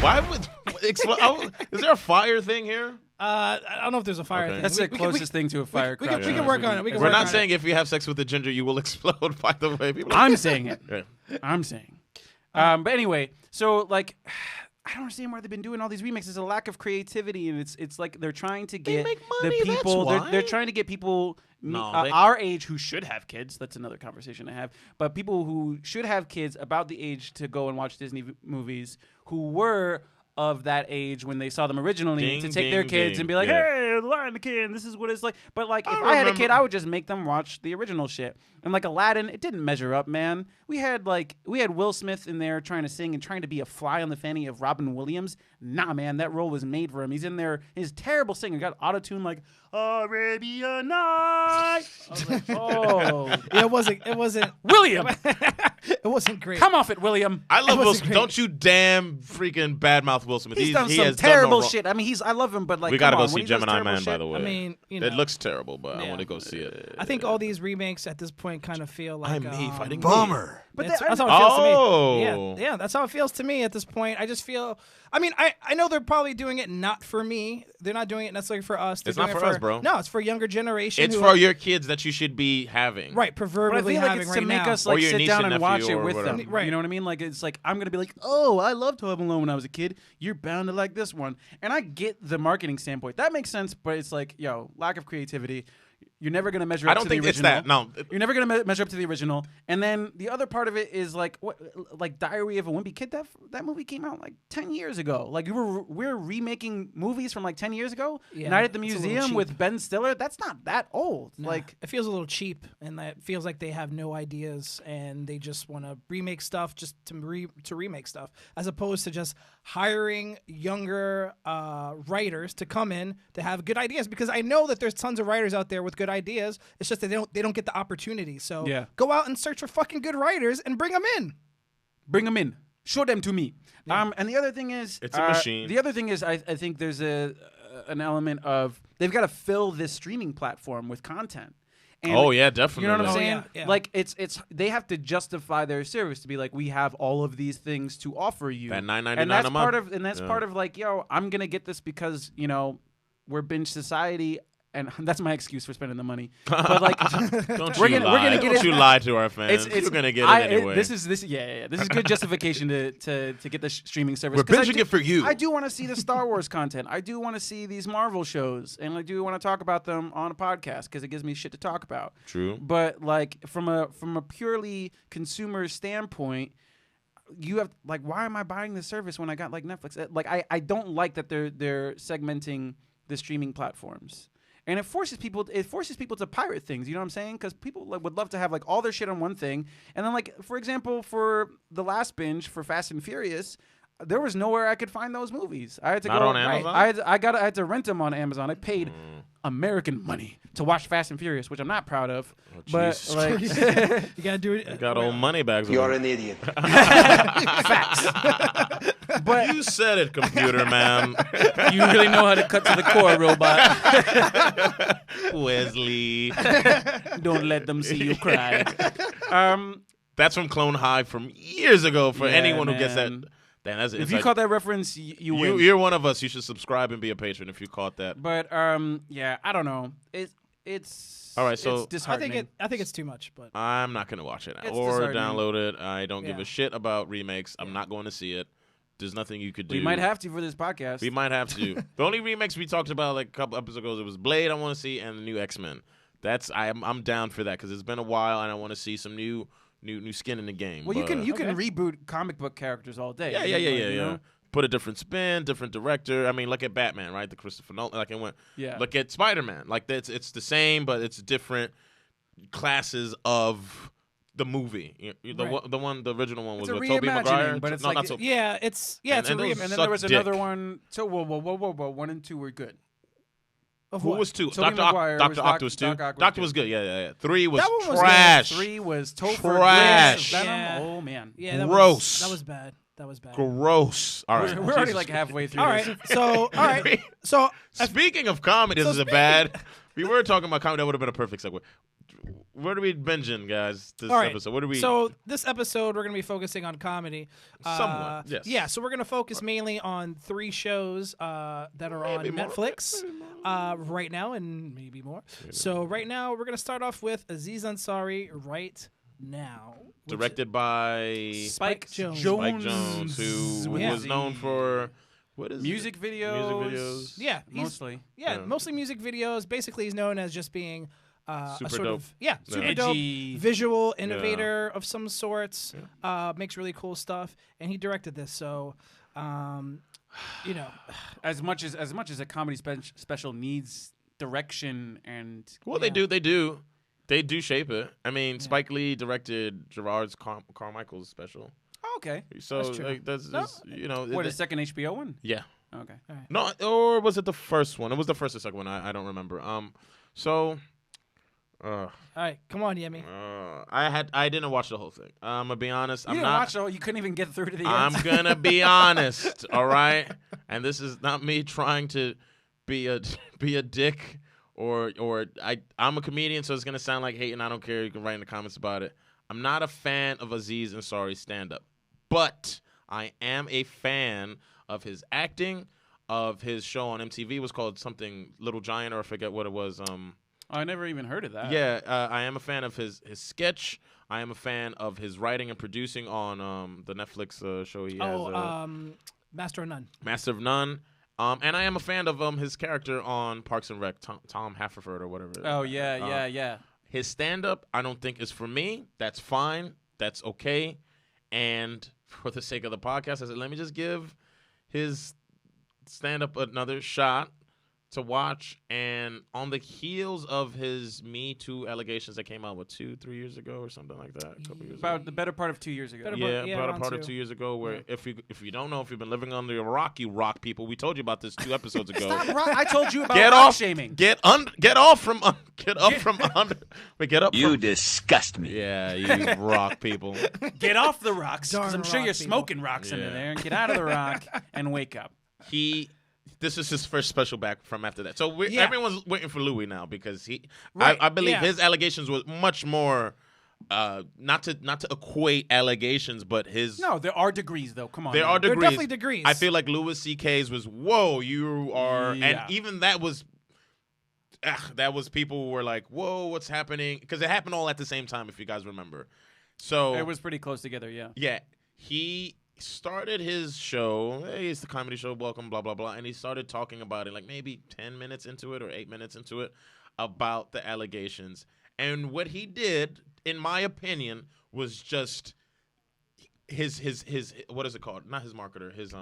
Speaker 1: Why would is there a fire thing here?
Speaker 3: I don't know if there's a fire
Speaker 1: Okay.
Speaker 3: thing.
Speaker 2: that's the closest thing to a fire
Speaker 3: we
Speaker 2: crotch.
Speaker 3: can work on it. We can
Speaker 1: We're
Speaker 3: work
Speaker 1: not
Speaker 3: on
Speaker 1: saying if you have sex with a ginger you will explode. By the way, people.
Speaker 2: I'm saying it.
Speaker 1: Yeah.
Speaker 2: I'm saying. But anyway, so like, I don't understand why they've been doing all these remakes. There's a lack of creativity, and it's like they're trying to get
Speaker 1: make money,
Speaker 2: the
Speaker 1: that's
Speaker 2: people.
Speaker 1: why.
Speaker 2: They're trying to get people
Speaker 1: No, they-
Speaker 2: our age who should have kids. That's another conversation to have. But people who should have kids about the age to go and watch Disney movies, who were of that age when they saw them originally,
Speaker 1: Ding,
Speaker 2: to take their
Speaker 1: ding,
Speaker 2: kids
Speaker 1: ding.
Speaker 2: and be like,
Speaker 1: Yeah.
Speaker 2: "Hey, Lion King, this is what it's like." But like, if
Speaker 1: I
Speaker 2: I had a kid,
Speaker 1: remember-
Speaker 2: I would just make them watch the original shit. And like Aladdin, it didn't measure up, man. We had Will Smith in there trying to sing and trying to be a fly on the fanny of Robin Williams. Nah, man, that role was made for him. He's in there. He's terrible singer. Got auto-tune like Arabia Night. I was like, oh,
Speaker 3: Yeah, it wasn't.
Speaker 2: William,
Speaker 3: It wasn't great.
Speaker 2: come off it, William.
Speaker 1: I love
Speaker 3: It
Speaker 1: Will
Speaker 3: wasn't
Speaker 1: Smith.
Speaker 3: great.
Speaker 1: Don't you damn freaking badmouth Will Smith.
Speaker 2: He's done
Speaker 1: he
Speaker 2: some
Speaker 1: has done no
Speaker 2: terrible
Speaker 1: wrong-
Speaker 2: shit. I mean, I love him, but like,
Speaker 1: We
Speaker 2: got
Speaker 1: gotta
Speaker 2: to
Speaker 1: go see Gemini Man, by the way.
Speaker 3: I mean,
Speaker 1: It looks terrible, but I
Speaker 2: Yeah.
Speaker 1: want to go see it.
Speaker 3: I think all these remakes at this point kind of feel like
Speaker 1: me fighting
Speaker 4: Bummer.
Speaker 3: But
Speaker 2: But
Speaker 3: that's how it feels to me.
Speaker 1: Oh.
Speaker 3: Yeah, that's how it feels to me at this point. I just feel. I mean, I know they're probably doing it not for me. They're not doing it necessarily for us. They're
Speaker 1: It's not
Speaker 3: doing it
Speaker 1: for us, bro.
Speaker 3: No, it's for younger generation.
Speaker 1: It's
Speaker 3: who
Speaker 1: for
Speaker 3: are-
Speaker 1: your kids that you should be having.
Speaker 3: right,
Speaker 2: But I
Speaker 3: proverbially
Speaker 2: feel like
Speaker 3: having
Speaker 2: it's
Speaker 3: right
Speaker 2: to make
Speaker 3: now.
Speaker 2: us
Speaker 1: Or
Speaker 2: like
Speaker 1: your
Speaker 2: sit
Speaker 1: niece
Speaker 2: down
Speaker 1: and
Speaker 2: and watch
Speaker 1: nephew
Speaker 2: it
Speaker 1: or
Speaker 2: with
Speaker 1: whatever.
Speaker 2: them.
Speaker 3: Right.
Speaker 2: You know what I mean? Like it's like I'm gonna be like, oh, I loved Home Alone when I was a kid. You're bound to like this one, and I get the marketing standpoint. That makes sense, but it's like, lack of creativity. You're never gonna measure up
Speaker 1: I don't
Speaker 2: to
Speaker 1: think
Speaker 2: the
Speaker 1: it's
Speaker 2: original.
Speaker 1: that. No.
Speaker 2: You're never gonna measure up to the original. And then the other part of it is like like Diary of a Wimpy Kid. That movie came out like 10 years ago. Like we're remaking movies from like 10 years ago.
Speaker 3: Yeah,
Speaker 2: Night at the
Speaker 3: it's a little
Speaker 2: Museum
Speaker 3: cheap.
Speaker 2: with Ben Stiller. That's not that old.
Speaker 3: Nah,
Speaker 2: Like
Speaker 3: it feels a little cheap, and it feels like they have no ideas, and they just want to remake stuff just to remake stuff, as opposed to just hiring younger writers to come in to have good ideas. Because I know that there's tons of writers out there with good ideas. It's just that they don't get the opportunity. So
Speaker 2: Yeah.
Speaker 3: go out and search for fucking good writers and bring them in.
Speaker 2: bring them in. Show them to me. And the other thing is,
Speaker 1: It's a machine.
Speaker 2: The other thing is, I think there's an element of they've got to fill this streaming platform with content. And
Speaker 1: Oh yeah, definitely.
Speaker 2: You know what I'm
Speaker 3: Oh,
Speaker 2: saying?
Speaker 3: yeah.
Speaker 2: Like it's they have to justify their service to be like, we have all of these things to offer you.
Speaker 1: That $9.99
Speaker 2: and that's
Speaker 1: a month.
Speaker 2: part of
Speaker 1: Yeah.
Speaker 2: part of like, I'm gonna get this because we're binge society. and that's my excuse for spending the money. But like,
Speaker 1: We're gonna
Speaker 2: get
Speaker 1: Don't
Speaker 2: it.
Speaker 1: you lie to our fans. You're gonna get it anyway.
Speaker 2: This is good justification to get the streaming service.
Speaker 1: We're
Speaker 2: 'Cause
Speaker 1: binging it for you.
Speaker 2: I do want to see the Star Wars content. I do want to see these Marvel shows, and I do want to talk about them on a podcast because it gives me shit to talk about.
Speaker 1: True.
Speaker 2: But like from a purely consumer standpoint, you have like, why am I buying this service when I got like Netflix? Like I don't like that they're segmenting the streaming platforms. And it forces people to pirate things, you know what I'm saying? Because people would love to have like all their shit on one thing. And then like, for example, for the last binge for Fast and Furious, there was nowhere I could find those movies. I had to
Speaker 1: Not
Speaker 2: go
Speaker 1: on Amazon?
Speaker 2: I had to rent them on Amazon. I paid American money to watch Fast and Furious, which I'm not proud of. But
Speaker 1: Jesus
Speaker 2: like,
Speaker 3: You gotta do it.
Speaker 1: I got old money bags.
Speaker 5: You're an idiot.
Speaker 2: facts. But
Speaker 1: You said it, computer man.
Speaker 2: you really know how to cut to the core, robot.
Speaker 1: Wesley.
Speaker 2: Don't let them see you cry.
Speaker 1: That's from Clone High from years ago. For
Speaker 2: Yeah,
Speaker 1: anyone who gets that,
Speaker 2: man.
Speaker 1: damn, that's
Speaker 2: If you caught that reference, you win.
Speaker 1: You're one of us. You should subscribe and be a patron if you caught that.
Speaker 2: But yeah, I don't know. It's
Speaker 1: All right, so-
Speaker 2: it's disheartening.
Speaker 3: I think it's too much, but
Speaker 1: I'm not gonna watch it
Speaker 2: It's
Speaker 1: or
Speaker 2: disheartening.
Speaker 1: download it. I don't give
Speaker 3: Yeah.
Speaker 1: a shit about remakes. I'm not going to see it. There's nothing you could do.
Speaker 2: We might have to for this podcast.
Speaker 1: We might have to. The only remakes we talked about like a couple episodes ago, it was Blade. I want to see, and the new X-Men. I'm down for that because it's been a while, and I want to see some new skin in the game.
Speaker 2: Well, you can
Speaker 3: Okay.
Speaker 2: reboot comic book characters all day.
Speaker 1: Yeah.
Speaker 2: You know?
Speaker 1: Put a different spin, different director. I mean, look at Batman, right? The Christopher Nolan. Like it went.
Speaker 2: Yeah.
Speaker 1: Look at Spider-Man. Like it's the same, but it's different classes of the movie. The
Speaker 3: Right.
Speaker 1: the original one was
Speaker 2: It's a
Speaker 1: with Tobey
Speaker 2: reimagining,
Speaker 1: Maguire.
Speaker 2: but it's
Speaker 1: no,
Speaker 2: like
Speaker 1: not so.
Speaker 3: yeah, it's
Speaker 1: And
Speaker 3: a
Speaker 1: those
Speaker 3: reimagine.
Speaker 2: And then
Speaker 1: Suck
Speaker 2: there was another
Speaker 1: dick.
Speaker 2: one. So whoa, 1 and 2 were good.
Speaker 3: Of
Speaker 1: Who
Speaker 3: what?
Speaker 1: was 2?
Speaker 2: Tobey
Speaker 1: Doctor
Speaker 2: Maguire was
Speaker 1: Octopus was 2.
Speaker 2: Doc Ock was
Speaker 1: Doctor
Speaker 2: good.
Speaker 1: was good. Yeah. 3 was
Speaker 3: That one was
Speaker 1: trash.
Speaker 2: 3 was Topher
Speaker 1: Trash.
Speaker 2: Grace,
Speaker 3: Yeah.
Speaker 2: Venom. Oh man.
Speaker 3: Yeah, that
Speaker 1: Gross.
Speaker 3: Was bad. That was bad.
Speaker 1: Gross. All right.
Speaker 2: We're already
Speaker 1: Jesus.
Speaker 2: like halfway through.
Speaker 3: All
Speaker 2: this.
Speaker 3: right. So
Speaker 1: Speaking of comedy, this is a
Speaker 3: speaking-
Speaker 1: bad. We were talking about comedy. That would have been a perfect segue. Where do we binging, guys? This
Speaker 3: all right.
Speaker 1: episode. What do we?
Speaker 3: So this episode we're gonna be focusing on comedy.
Speaker 1: Somewhat, yes.
Speaker 3: Yeah. So we're gonna focus mainly on 3 shows that are on
Speaker 1: Maybe more.
Speaker 3: Netflix right now, and maybe more. So right now we're gonna start off with Aziz Ansari. Right now, which-
Speaker 1: Directed by
Speaker 3: Spike Jonze.
Speaker 1: Spike Jonze, who
Speaker 3: Yeah.
Speaker 1: was known for what is
Speaker 2: Music
Speaker 1: it?
Speaker 2: videos.
Speaker 1: Music videos.
Speaker 3: Yeah,
Speaker 2: Mostly.
Speaker 1: Yeah.
Speaker 3: mostly music videos. Basically, he's known as just being a
Speaker 1: Super
Speaker 3: sort
Speaker 1: dope.
Speaker 3: of super
Speaker 2: Edgy.
Speaker 3: dope visual innovator of some sorts. Makes really cool stuff, and he directed this. So, you know,
Speaker 2: As much as a comedy special needs direction and
Speaker 1: Well, they do shape it. I mean, Spike Lee directed Gerard's Carmichael's special.
Speaker 2: oh, okay.
Speaker 1: So
Speaker 3: That's true.
Speaker 1: like, that's just,
Speaker 2: What the second HBO one?
Speaker 1: yeah.
Speaker 2: Okay.
Speaker 1: No, or was it the first one? It was the first or second one. I don't remember. So,
Speaker 3: all right, come on, Yemi.
Speaker 1: I didn't watch the whole thing. I'm gonna be honest.
Speaker 2: You
Speaker 1: I'm
Speaker 2: didn't
Speaker 1: not.
Speaker 2: watch the whole. You couldn't even get through to the
Speaker 1: I'm
Speaker 2: end.
Speaker 1: gonna be honest. All right, and this is not me trying to be a dick or I'm a comedian, so it's gonna sound like hate, and I don't care. You can write in the comments about it. I'm not a fan of Aziz Ansari's stand-up, but I am a fan of his acting, of his show on MTV. It was called something Little Giant, or I forget what it was.
Speaker 2: I never even heard of that.
Speaker 1: Yeah, I am a fan of his sketch. I am a fan of his writing and producing on the Netflix show he has.
Speaker 3: Master of None.
Speaker 1: Master of None. And I am a fan of his character on Parks and Rec, Tom Haverford or whatever.
Speaker 2: Oh yeah.
Speaker 1: His stand-up, I don't think is for me. That's fine. That's okay. And for the sake of the podcast, I said, let me just give his stand-up another shot to watch. And on the heels of his Me Too allegations that came out, 2-3 years ago or something like that? A couple years
Speaker 2: About
Speaker 1: ago.
Speaker 2: the better part of 2 years ago.
Speaker 3: Better
Speaker 1: About a
Speaker 3: around
Speaker 1: part of
Speaker 3: 2.
Speaker 1: 2 years ago, where if you don't know, if you've been living under a rock, you rock people. We told you about this 2 episodes ago.
Speaker 2: I told you about
Speaker 1: Get
Speaker 2: rock
Speaker 1: off,
Speaker 2: shaming.
Speaker 1: Get off from under. Wait, get up.
Speaker 5: You
Speaker 1: from,
Speaker 5: disgust me.
Speaker 1: yeah, you rock people.
Speaker 2: Get off the rocks, because
Speaker 3: Darn
Speaker 2: I'm sure
Speaker 3: rock
Speaker 2: you're
Speaker 3: people.
Speaker 2: smoking rocks under
Speaker 1: Yeah.
Speaker 2: there. Get out of the rock and wake up.
Speaker 1: This is his first special back from after that. So
Speaker 3: Yeah.
Speaker 1: everyone's waiting for Louis now because
Speaker 3: Right,
Speaker 1: I believe
Speaker 3: yeah.
Speaker 1: his allegations was much more. Not to equate allegations, but his
Speaker 2: No, there are degrees though. Come on.
Speaker 1: there
Speaker 2: man.
Speaker 1: are
Speaker 3: There are
Speaker 1: degrees.
Speaker 3: definitely degrees.
Speaker 1: I feel like Louis C.K.'s was whoa, you are,
Speaker 2: Yeah.
Speaker 1: and even that was that was people who were like, whoa, what's happening? Because it happened all at the same time, if you guys remember. So
Speaker 2: It was pretty close together, yeah.
Speaker 1: yeah, he started his show. Hey, it's the comedy show. Welcome, blah, blah, blah. And he started talking about it like maybe 10 minutes into it or 8 minutes into it about the allegations. And what he did, in my opinion, was just his what is it called? Not his marketer, his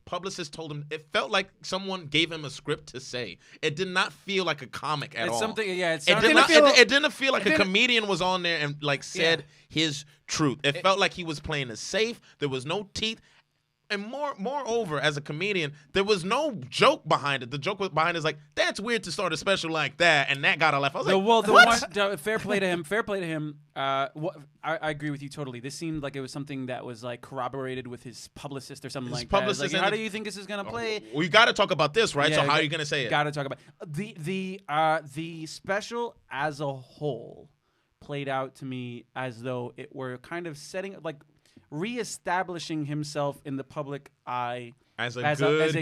Speaker 1: publicist told him. It felt like someone gave him a script to say. It did not feel like a comic at
Speaker 2: It's
Speaker 1: all.
Speaker 2: something, yeah.
Speaker 1: It didn't feel like a comedian was on there and like said his truth. It felt like he was playing it safe. There was no teeth. And moreover, as a comedian, there was no joke behind it. The joke behind it is like, that's weird to start a special like that, and that got a laugh. I was like,
Speaker 2: fair play to him. Fair play to him. I agree with you totally. This seemed like it was something that was like corroborated with his publicist or something like that. Like, how do you think this is gonna play?
Speaker 1: We got to talk about this, right?
Speaker 2: Yeah,
Speaker 1: so how are you gonna say it?
Speaker 2: Got to talk about the special as a whole played out to me as though it were kind of setting like reestablishing himself in the public eye
Speaker 1: as a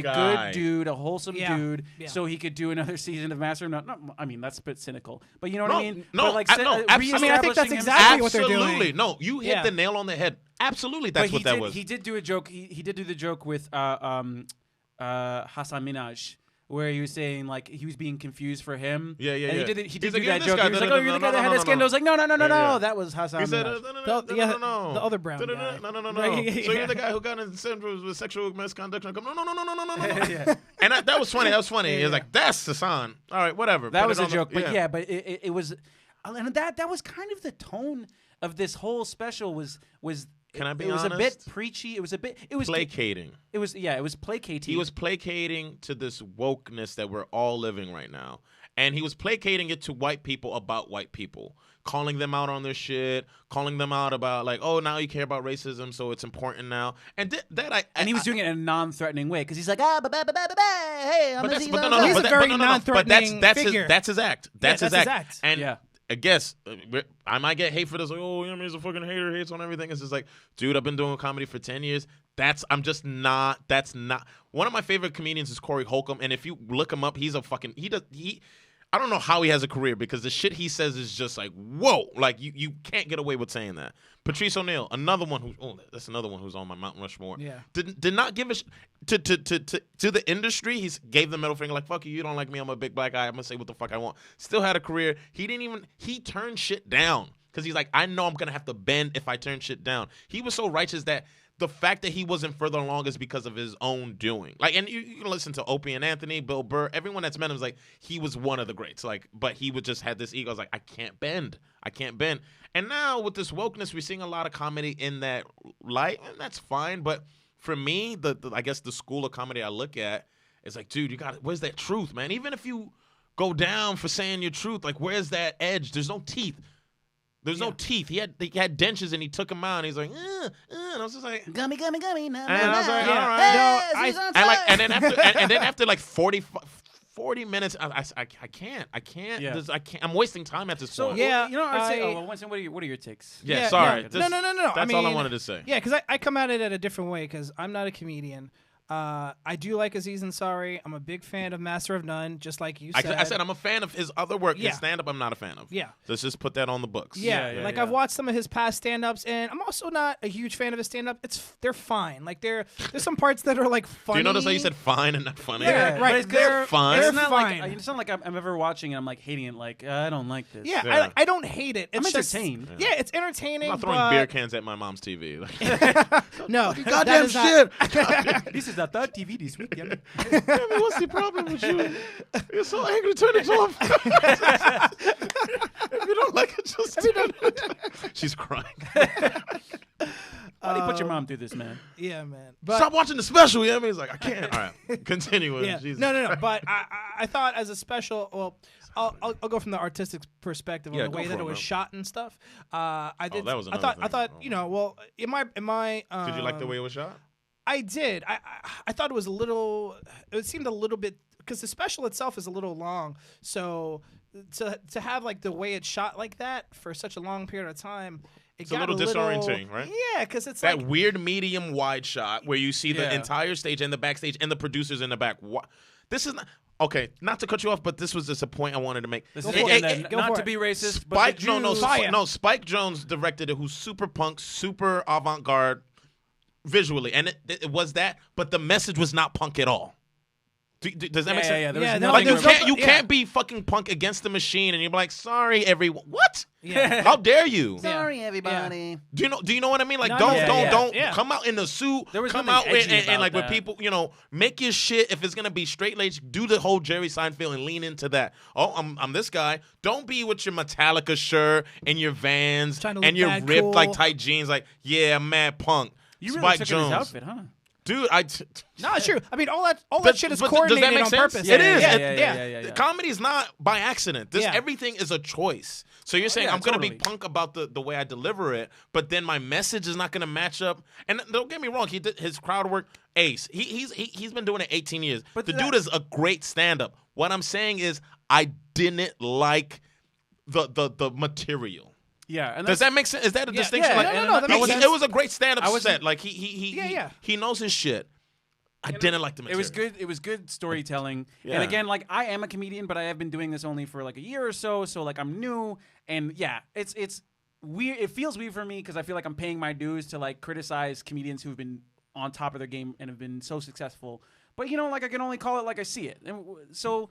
Speaker 2: good dude, a wholesome dude,
Speaker 3: Yeah.
Speaker 2: so he could do another season of Master of None. No, I mean that's a bit cynical, but you know what I mean.
Speaker 1: No,
Speaker 2: but like,
Speaker 1: absolutely.
Speaker 3: I mean, I think that's exactly what they're doing.
Speaker 1: Absolutely, no, you hit the nail on the head. Absolutely, that's what that was.
Speaker 2: He did do a joke. He did do the joke with Hassan Minaj, where he was saying like he was being confused for him.
Speaker 1: Yeah.
Speaker 2: And he did do
Speaker 1: like,
Speaker 2: that joke. He was like, "Oh, you're the guy that had that scandal." I was like, "No, that was Hassan."
Speaker 1: He said,
Speaker 2: Minaj.
Speaker 1: no.
Speaker 3: The other brown guy.
Speaker 1: No.
Speaker 3: Right,
Speaker 1: So you're the guy who got in with sexual misconduct. And I go, no. And that was funny. That was funny. He was like, that's Hassan. All right, whatever.
Speaker 2: That was a joke, but but it was, and that was kind of the tone of this whole special was.
Speaker 1: Can I be
Speaker 2: honest?
Speaker 1: honest?
Speaker 2: It was a bit preachy. It was
Speaker 1: placating.
Speaker 2: It was placating.
Speaker 1: He was placating to this wokeness that we're all living right now. And he was placating it to white people about white people, calling them out on their shit, calling them out about like, oh, now you care about racism, so it's important now. And
Speaker 2: he was doing it in a non-threatening way because he's like, hey, I'm
Speaker 3: He's a very non-threatening figure.
Speaker 1: That's his act. That's his act. And
Speaker 2: yeah.
Speaker 1: I guess I might get hate for this. Like, oh, Yemi's a fucking hater, hates on everything. It's just like, dude, I've been doing comedy for 10 years. That's not. One of my favorite comedians is Corey Holcomb, and if you look him up, he's a fucking I don't know how he has a career because the shit he says is just like, whoa, like you can't get away with saying that. Patrice O'Neal, another one that's another one who's on my Mount Rushmore.
Speaker 3: Yeah.
Speaker 1: Did not give a to the industry. He gave the middle finger like, fuck you, you don't like me, I'm a big black guy, I'm gonna say what the fuck I want. Still had a career. He turned shit down because he's like, I know I'm gonna have to bend if I turn shit down. He was so righteous that the fact that he wasn't further along is because of his own doing. Like, and you can listen to Opie and Anthony, Bill Burr, everyone that's met him is like, he was one of the greats. Like, but he would just had this ego. I was like, I can't bend. And now with this wokeness, we're seeing a lot of comedy in that light, and that's fine. But for me, I guess the school of comedy I look at is like, dude, where's that truth, man? Even if you go down for saying your truth, like, where's that edge? There's no teeth. There's no teeth. He had dentures and he took them out. And he's like, and I was just like,
Speaker 2: gummy. No,
Speaker 1: and I was like, all right. And then after like 40 minutes, I can't.
Speaker 2: Yeah.
Speaker 1: I'm wasting time at this point.
Speaker 3: Yeah,
Speaker 2: I'd say, Winston, what are your takes?
Speaker 1: Yeah, sorry.
Speaker 3: No.
Speaker 1: That's all I wanted to say.
Speaker 3: Yeah, because I come at it a different way because I'm not a comedian. I do like Aziz Ansari. I'm a big fan of Master of None, just like you said.
Speaker 1: I said I'm a fan of his other work.
Speaker 3: Yeah.
Speaker 1: His stand-up I'm not a fan of.
Speaker 3: Yeah.
Speaker 1: Let's just put that on the books.
Speaker 3: Yeah, I've watched some of his past stand-ups, and I'm also not a huge fan of his stand-up. They're fine. Like there's some parts that are like funny.
Speaker 1: Do you notice how you said fine and not funny?
Speaker 3: Yeah, right.
Speaker 1: They're fine.
Speaker 2: It's not
Speaker 3: fine.
Speaker 2: like it's not like I'm ever watching and I'm like hating it. Like I don't like this.
Speaker 3: Yeah. I don't hate it. It's
Speaker 2: I'm entertained.
Speaker 3: Yeah, it's entertaining.
Speaker 1: I'm not throwing beer cans at my mom's TV.
Speaker 3: No,
Speaker 1: goddamn shit.
Speaker 2: This is the third TV this week.
Speaker 1: Yemi, what's the problem with you? You're so angry. Turn it off. If you don't like it, just turn it. She's crying.
Speaker 2: Why do you put your mom through this, man?
Speaker 3: Yeah, man. But
Speaker 1: Stop watching the special. Yemi. He's like, I can't. All right, continue.
Speaker 3: Yeah.
Speaker 1: Jesus.
Speaker 3: No. But I thought as a special, well, I'll go from the artistic perspective on the way that it was shot and stuff. I did.
Speaker 1: That was
Speaker 3: I
Speaker 1: another
Speaker 3: thought
Speaker 1: thing.
Speaker 3: well, in my
Speaker 1: Did you like the way it was shot?
Speaker 3: I did. I thought it was a little. It seemed a little bit because the special itself is a little long. So to have like the way it's shot like that for such a long period of time,
Speaker 1: It's a little disorienting, right?
Speaker 3: Yeah, because it's
Speaker 1: that
Speaker 3: like
Speaker 1: weird medium wide shot where you see the
Speaker 2: Yeah.
Speaker 1: entire stage and the backstage and the producers in the back. This is not. Okay, not to cut you off, but this was just a point I wanted to make.
Speaker 2: This is
Speaker 3: for
Speaker 2: again,
Speaker 3: it. Go
Speaker 2: not
Speaker 3: for
Speaker 2: to
Speaker 3: it.
Speaker 2: be racist,
Speaker 1: Spike,
Speaker 2: but the Jews,
Speaker 1: Spike Jonze directed it, who's super punk, super avant-garde visually, and it was that, but the message was not punk at all. Does that make sense?
Speaker 2: Yeah, there was
Speaker 3: Yeah,
Speaker 2: nothing
Speaker 1: Like
Speaker 3: there's
Speaker 1: you
Speaker 3: no-
Speaker 1: can't be fucking punk against the machine, and you're like, sorry, everyone. What?
Speaker 3: Yeah.
Speaker 1: How dare you?
Speaker 3: Sorry,
Speaker 2: everybody.
Speaker 1: Do you know what I mean? Like,
Speaker 3: No,
Speaker 1: don't
Speaker 3: yeah.
Speaker 1: come out in the suit.
Speaker 2: There was
Speaker 1: come
Speaker 2: nothing
Speaker 1: out
Speaker 2: edgy
Speaker 1: and
Speaker 2: about
Speaker 1: like with
Speaker 2: that.
Speaker 1: people, make your shit. If it's gonna be straight laced, do the whole Jerry Seinfeld and lean into that. Oh, I'm this guy. Don't be with your Metallica shirt and your Vans
Speaker 3: Trying to look
Speaker 1: and your
Speaker 3: mad
Speaker 1: ripped
Speaker 3: cool.
Speaker 1: like tight jeans. Like, yeah, I'm mad punk.
Speaker 2: You really
Speaker 1: Spike
Speaker 2: took in his
Speaker 1: Jonze.
Speaker 2: outfit, huh?
Speaker 1: Dude,
Speaker 3: No, it's true. I mean, all that shit is
Speaker 1: but
Speaker 3: coordinated
Speaker 1: does that make
Speaker 3: on
Speaker 1: sense?
Speaker 3: purpose.
Speaker 1: It is.
Speaker 2: Yeah.
Speaker 1: Comedy is not by accident.
Speaker 3: Yeah.
Speaker 1: Everything is a choice. So you're saying
Speaker 2: yeah,
Speaker 1: I'm gonna be
Speaker 2: totally.
Speaker 1: punk about the way I deliver it, but then my message is not gonna match up. And don't get me wrong, he did his crowd work ace. He's been doing it 18 years.
Speaker 2: But
Speaker 1: the
Speaker 2: that-
Speaker 1: dude is a great stand-up. What I'm saying is I didn't like the material.
Speaker 2: Yeah, and
Speaker 1: Does
Speaker 2: that's,
Speaker 1: that make sense? Is that a
Speaker 3: Yeah.
Speaker 1: distinction?
Speaker 3: Yeah,
Speaker 1: Like,
Speaker 3: no, that makes sense.
Speaker 1: it was a great stand-up
Speaker 2: I wasn't-
Speaker 1: set. Like he
Speaker 3: Yeah.
Speaker 1: he knows his shit. I didn't like the
Speaker 2: It
Speaker 1: material.
Speaker 2: was good. It was good storytelling.
Speaker 1: Yeah.
Speaker 2: And again, like I am a comedian, but I have been doing this only for like a year or so. So like I'm new, and yeah, it's weird. It feels weird for me because I feel like I'm paying my dues to like criticize comedians who've been on top of their game and have been so successful. But like I can only call it like I see it. And so,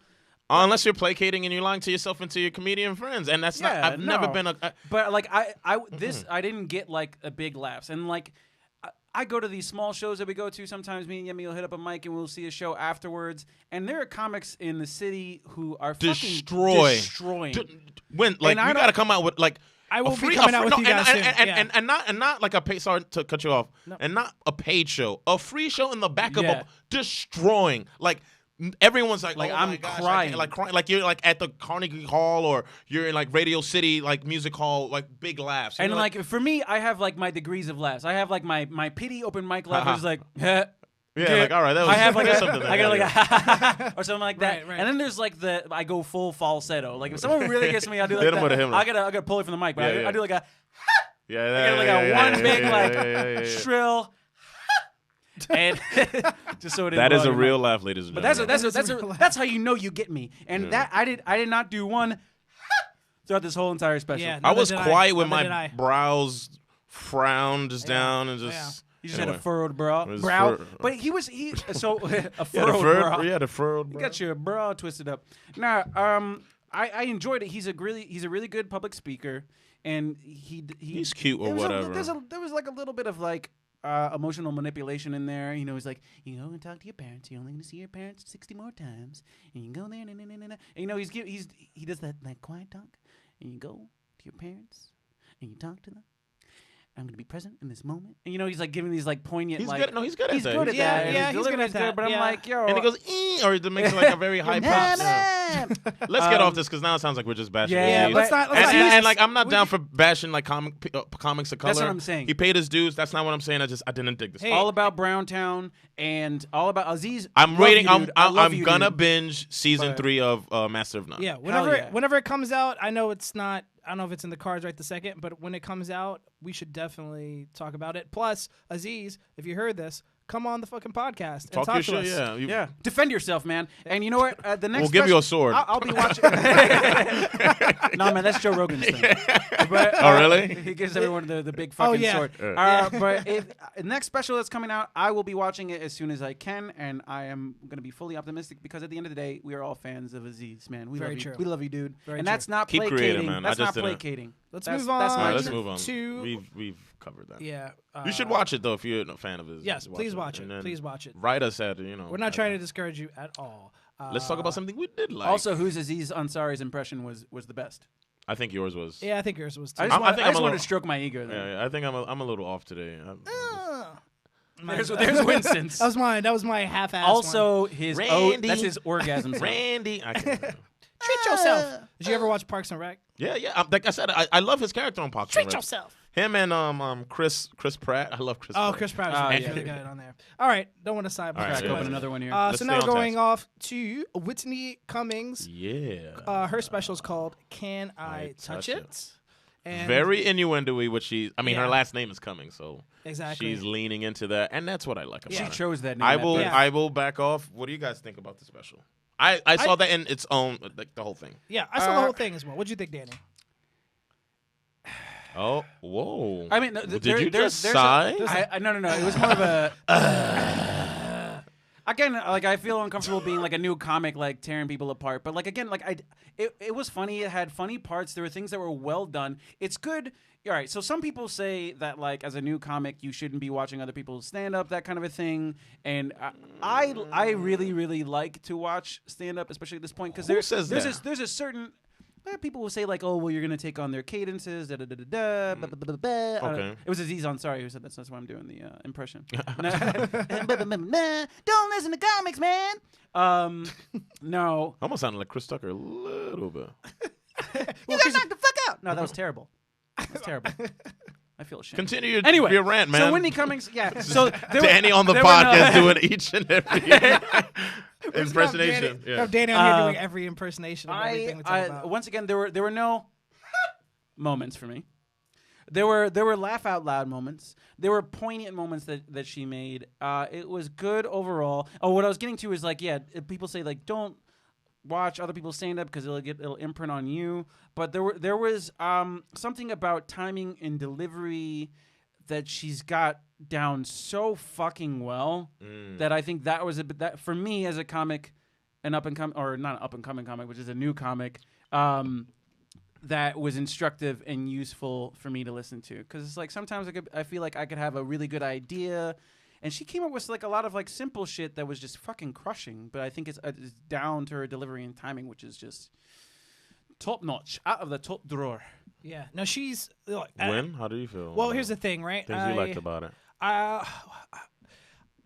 Speaker 1: Unless you're placating and you're lying to yourself and to your comedian friends, and that's not.
Speaker 2: Yeah,
Speaker 1: I've never
Speaker 2: no.
Speaker 1: been
Speaker 2: but like I didn't get like a big laughs, and like. I go to these small shows that we go to. Sometimes me and Yemi will hit up a mic and we'll see a show afterwards. And there are comics in the city who are fucking destroying.
Speaker 1: When like
Speaker 2: And I
Speaker 1: you
Speaker 2: don't-
Speaker 1: got to come out with like
Speaker 3: I
Speaker 1: a
Speaker 3: will
Speaker 1: free,
Speaker 3: be coming
Speaker 1: a
Speaker 3: out
Speaker 1: free,
Speaker 3: with you guys soon.
Speaker 1: and, and not like a pay. Sorry to cut you off. And not a paid show, a free show in the back of
Speaker 2: Yeah.
Speaker 1: a destroying like. Everyone's like,
Speaker 2: Like,
Speaker 1: oh
Speaker 2: I'm
Speaker 1: my gosh,
Speaker 2: crying.
Speaker 1: like you're like at the Carnegie Hall or you're in like Radio City like music hall, like big laughs.
Speaker 2: And
Speaker 1: you're
Speaker 2: like for me, I have like my degrees of laughs. I have like my pity open mic laugh is like,
Speaker 1: yeah, like all right, that was
Speaker 2: I have like
Speaker 1: there's
Speaker 2: a,
Speaker 1: something there,
Speaker 2: I got
Speaker 1: yeah.
Speaker 2: like a or something like that.
Speaker 3: Right.
Speaker 2: And then there's like I go full falsetto. Like if someone really gets me, I do like
Speaker 1: Hit 'em
Speaker 2: that.
Speaker 1: with a Himmler.
Speaker 2: I gotta pull it from the mic, but
Speaker 1: Yeah,
Speaker 2: I do like a
Speaker 1: yeah,
Speaker 2: I got like
Speaker 1: yeah,
Speaker 2: a
Speaker 1: yeah,
Speaker 2: one
Speaker 1: yeah,
Speaker 2: big
Speaker 1: yeah,
Speaker 2: like
Speaker 1: yeah.
Speaker 2: shrill. And just so it
Speaker 1: That
Speaker 2: didn't
Speaker 1: is a
Speaker 2: bother me.
Speaker 1: real laugh, ladies and
Speaker 2: But
Speaker 1: gentlemen.
Speaker 2: that's how you know you get me. And that I did not do one throughout this whole entire special.
Speaker 3: Yeah,
Speaker 1: I
Speaker 3: neither
Speaker 1: was
Speaker 3: did
Speaker 1: quiet with
Speaker 3: Neither did
Speaker 1: my
Speaker 3: I.
Speaker 1: brows frowned just down and just.
Speaker 2: He just had
Speaker 1: Anyway.
Speaker 2: a furrowed brow.
Speaker 1: It was
Speaker 2: brow.
Speaker 1: fur-
Speaker 2: But he so a
Speaker 1: Yeah, the
Speaker 2: furrowed brow.
Speaker 1: the furrowed
Speaker 2: You
Speaker 1: brow.
Speaker 2: got your brow twisted up. Now, I enjoyed it. He's a really good public speaker, and
Speaker 1: He's cute or
Speaker 2: there was
Speaker 1: whatever.
Speaker 2: there was like a little bit of like emotional manipulation in there. He's like, you go and talk to your parents. You're only going to see your parents 60 more times, and you can go there, and he does that quiet talk, and you go to your parents, and you talk to them. I'm going to be present in this moment. And, he's like giving these like poignant,
Speaker 1: He's
Speaker 2: like
Speaker 1: good. No, he's good at
Speaker 2: he's
Speaker 1: that.
Speaker 2: good at
Speaker 3: Yeah,
Speaker 2: that. and
Speaker 3: yeah,
Speaker 2: his
Speaker 3: he's good
Speaker 2: delivery's
Speaker 3: at that,
Speaker 2: But I'm
Speaker 3: yeah.
Speaker 2: like, yo,
Speaker 1: And he goes, or it makes like a very high pitch. Let's get off this because now it sounds like we're just bashing.
Speaker 2: Yeah,
Speaker 1: Aziz.
Speaker 3: let's not.
Speaker 1: And like I'm not down for bashing like comics of color.
Speaker 2: That's what I'm saying.
Speaker 1: He paid his dues. That's not what I'm saying. I didn't dig this.
Speaker 3: Hey,
Speaker 2: all about Browntown and all about Aziz.
Speaker 1: I'm
Speaker 2: love
Speaker 1: waiting.
Speaker 2: you, dude. I love
Speaker 1: I'm
Speaker 2: you,
Speaker 1: gonna
Speaker 2: dude.
Speaker 1: binge season
Speaker 2: But-
Speaker 1: 3 of Master of None.
Speaker 3: Yeah,
Speaker 2: yeah.
Speaker 3: whenever it comes out, I know it's not. I don't know if it's in the cards right the second, but when it comes out, we should definitely talk about it. Plus, Aziz, if you heard this, come on the fucking podcast and
Speaker 1: Talk
Speaker 3: talk
Speaker 1: your
Speaker 3: to
Speaker 1: shit.
Speaker 3: us.
Speaker 1: Yeah.
Speaker 2: Yeah, defend yourself, man. And you know what? The next
Speaker 1: We'll give you a
Speaker 2: special-
Speaker 1: sword.
Speaker 2: I'll be watching. No, man, that's Joe Rogan's thing. But,
Speaker 1: Oh, really?
Speaker 2: He gives everyone the big fucking
Speaker 3: yeah.
Speaker 2: sword. But the next special that's coming out, I will be watching it as soon as I can, and I am going to be fully optimistic because at the end of the day, we are all fans of Aziz, man. We
Speaker 3: Very
Speaker 2: love you.
Speaker 3: true.
Speaker 2: We love you, dude.
Speaker 3: Very
Speaker 2: and
Speaker 3: true.
Speaker 2: that's not
Speaker 1: Keep
Speaker 2: placating.
Speaker 1: creating, man. I
Speaker 2: That's
Speaker 1: just
Speaker 2: not
Speaker 1: didn't-
Speaker 2: placating.
Speaker 3: Let's
Speaker 2: That's-
Speaker 3: move
Speaker 2: that's
Speaker 3: on.
Speaker 2: my
Speaker 1: Let's
Speaker 2: truth.
Speaker 1: move on.
Speaker 3: to-
Speaker 1: We've covered that.
Speaker 3: Yeah,
Speaker 1: You should watch it though if you're a fan of his.
Speaker 3: Yes, please watch
Speaker 1: And
Speaker 3: it.
Speaker 1: then
Speaker 3: Please watch it.
Speaker 1: Write us at
Speaker 3: We're not trying to discourage you at all.
Speaker 1: Let's talk about something we did like.
Speaker 2: Also, who's Aziz Ansari's impression was the best?
Speaker 1: I think yours was.
Speaker 3: Yeah, I think yours was too.
Speaker 2: I just,
Speaker 1: I think I'm a
Speaker 2: wanted
Speaker 1: little-
Speaker 2: to stroke my ego there.
Speaker 1: Yeah, I think I'm a little off today.
Speaker 2: There's Winston's.
Speaker 3: That was my half-ass.
Speaker 2: Also, his
Speaker 1: Randy.
Speaker 2: that's his orgasm sound.
Speaker 1: Randy. I can't remember.
Speaker 3: treat yourself. Did you ever watch Parks and Rec?
Speaker 1: Yeah. Like I said, I love his character on Parks and
Speaker 3: Treat
Speaker 1: Rec.
Speaker 3: yourself.
Speaker 1: Him and Chris Pratt. I love Chris.
Speaker 3: Oh,
Speaker 1: Pratt.
Speaker 3: Chris Pratt was
Speaker 2: Oh,
Speaker 3: really,
Speaker 2: yeah.
Speaker 3: really good on there. All right, don't want to sidetrack.
Speaker 1: All right,
Speaker 2: Crack
Speaker 1: yeah.
Speaker 2: open another one here.
Speaker 1: Let's
Speaker 3: So
Speaker 1: stay
Speaker 3: now
Speaker 1: on
Speaker 3: we're going
Speaker 1: task.
Speaker 3: off to Whitney Cummings.
Speaker 1: Yeah.
Speaker 3: Her special is called "Can I Touch It?" And
Speaker 1: Very innuendo-y, which her
Speaker 3: Yeah.
Speaker 1: last name is Cummings, so
Speaker 3: exactly.
Speaker 1: she's leaning into that, and that's what I like about
Speaker 2: She
Speaker 1: it.
Speaker 2: chose that name.
Speaker 1: I
Speaker 2: that
Speaker 1: will
Speaker 2: day.
Speaker 3: Yeah.
Speaker 1: I will back off. What do you guys think about the special? I saw that in its own, like the whole thing.
Speaker 3: Yeah, I saw the whole thing as well. What'd you think, Danny?
Speaker 1: Oh, whoa.
Speaker 2: I mean,
Speaker 1: Did you just sigh?
Speaker 2: No. It was more of a. Again, like I feel uncomfortable being like a new comic, like tearing people apart. But like again, like it was funny. It had funny parts. There were things that were well done. It's good. All right. So some people say that like as a new comic, you shouldn't be watching other people stand up, that kind of a thing. And I really like to watch stand up, especially at this point, because there's a certain. People will say like, "Oh, well, you're gonna take on their cadences." Da da da da da.
Speaker 1: Okay.
Speaker 2: It was Aziz Ansari who said that's why I'm doing the impression. Don't listen to comics, man. No.
Speaker 1: Almost sounded like Chris Tucker a little bit.
Speaker 2: You gotta knock the fuck out. No, that was terrible. That's terrible. I feel ashamed.
Speaker 1: Continue
Speaker 2: anyway,
Speaker 1: your rant, man.
Speaker 2: So Whitney Cummings, yeah. So
Speaker 1: Danny on the podcast doing each and every impersonation.
Speaker 3: Have Danny on here doing every impersonation of everything we talk about.
Speaker 2: Once again, there were no moments for me. There were laugh out loud moments. There were poignant moments that she made. It was good overall. Oh, what I was getting to is like, yeah, people say like don't watch other people stand up because it'll imprint on you. But there was something about timing and delivery that she's got down so fucking well that I think that was that for me as a comic, an up and coming or not an up and coming comic, which is a new comic. That was instructive and useful for me to listen to, because it's like sometimes I feel like I could have a really good idea, and she came up with like a lot of like simple shit that was just fucking crushing. But I think it's down to her delivery and timing, which is just top notch, out of the top drawer.
Speaker 3: Yeah. No, she's. Look,
Speaker 1: How do you feel?
Speaker 3: Well, here's the thing, right?
Speaker 1: Things you liked about it.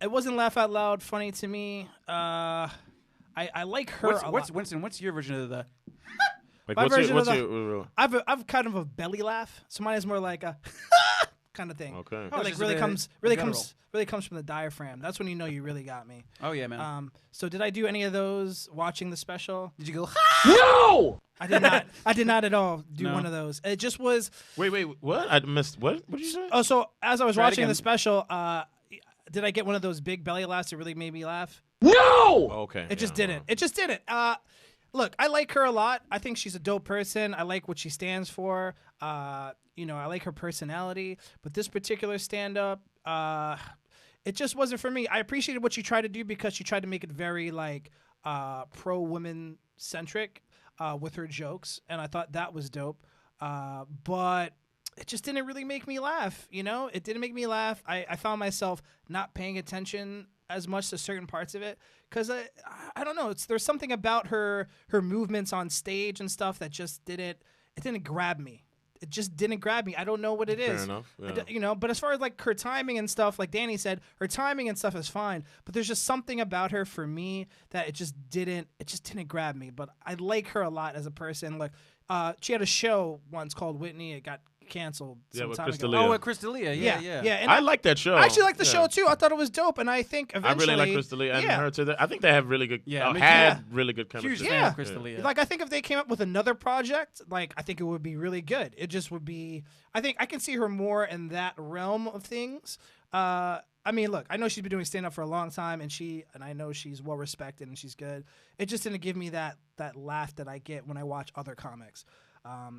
Speaker 3: It wasn't laugh out loud funny to me. I like her a lot.
Speaker 2: Winston? What's your version of the?
Speaker 1: Like,
Speaker 3: My version of
Speaker 1: I've
Speaker 3: I've kind of a belly laugh. So mine is more like a kind of thing.
Speaker 1: Okay.
Speaker 3: It like really comes from the diaphragm. That's when you know you really got me.
Speaker 2: Oh yeah, man.
Speaker 3: So did I do any of those watching the special?
Speaker 2: Did you go?
Speaker 3: No. I did not. I did not at all do one of those. It just was.
Speaker 1: Wait. What? I missed. What did you say?
Speaker 3: Oh, so as I was watching the special, did I get one of those big belly laughs that really made me laugh?
Speaker 1: No. Okay.
Speaker 3: It just didn't. It just didn't. Look, I like her a lot. I think she's a dope person. I like what she stands for. I like her personality. But this particular stand-up, it just wasn't for me. I appreciated what she tried to do because she tried to make it very like pro-women centric with her jokes, and I thought that was dope. But it just didn't really make me laugh. It didn't make me laugh. I found myself not paying attention as much to certain parts of it because I don't know. There's something about her movements on stage and stuff that just didn't grab me. It just didn't grab me. I don't know what it is.
Speaker 1: Fair enough. Yeah.
Speaker 3: But as far as like her timing and stuff, like Danny said, her timing and stuff is fine. But there's just something about her for me that it just didn't grab me. But I like her a lot as a person. Like she had a show once called Whitney. It got canceled.
Speaker 1: With
Speaker 3: time
Speaker 1: Chris
Speaker 3: ago.
Speaker 1: D'Elia.
Speaker 2: Oh, with Chris D'Elia. Yeah.
Speaker 3: And
Speaker 1: I like that show.
Speaker 3: I actually like the show too. I thought it was dope, and I think eventually
Speaker 1: I really like Chris D'Elia and her too. I think they have really good. Really good chemistry.
Speaker 2: Huge fan of Chris D'Elia.
Speaker 3: Like I think if they came up with another project, like I think it would be really good. It just would be. I think I can see her more in that realm of things. I mean, look, I know she's been doing stand up for a long time, and I know she's well respected and she's good. It just didn't give me that laugh that I get when I watch other comics.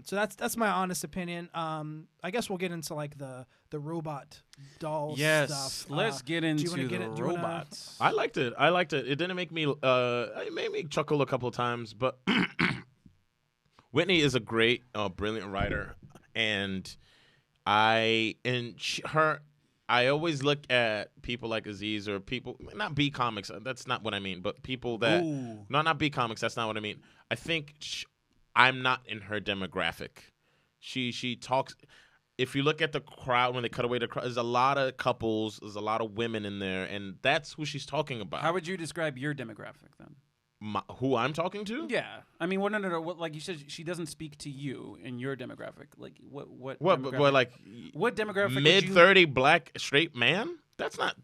Speaker 3: So that's my honest opinion. I guess we'll get into like the robot doll stuff.
Speaker 2: Let's get into the robots.
Speaker 1: I liked it. It didn't make me. It made me chuckle a couple of times, but Whitney is a great, brilliant writer, and I always look at people like Aziz or people not B comics. That's not what I mean, but people that not B comics. That's not what I mean. I think. I'm not in her demographic. She talks. If you look at the crowd when they cut away the crowd, there's a lot of couples, there's a lot of women in there, and that's who she's talking about.
Speaker 2: How would you describe your demographic then?
Speaker 1: Who I'm talking to?
Speaker 2: Yeah, I mean, no. Like you said, she doesn't speak to you in your demographic. Like what?
Speaker 1: What? But like
Speaker 2: what demographic?
Speaker 1: Mid-30 black straight man? That's not.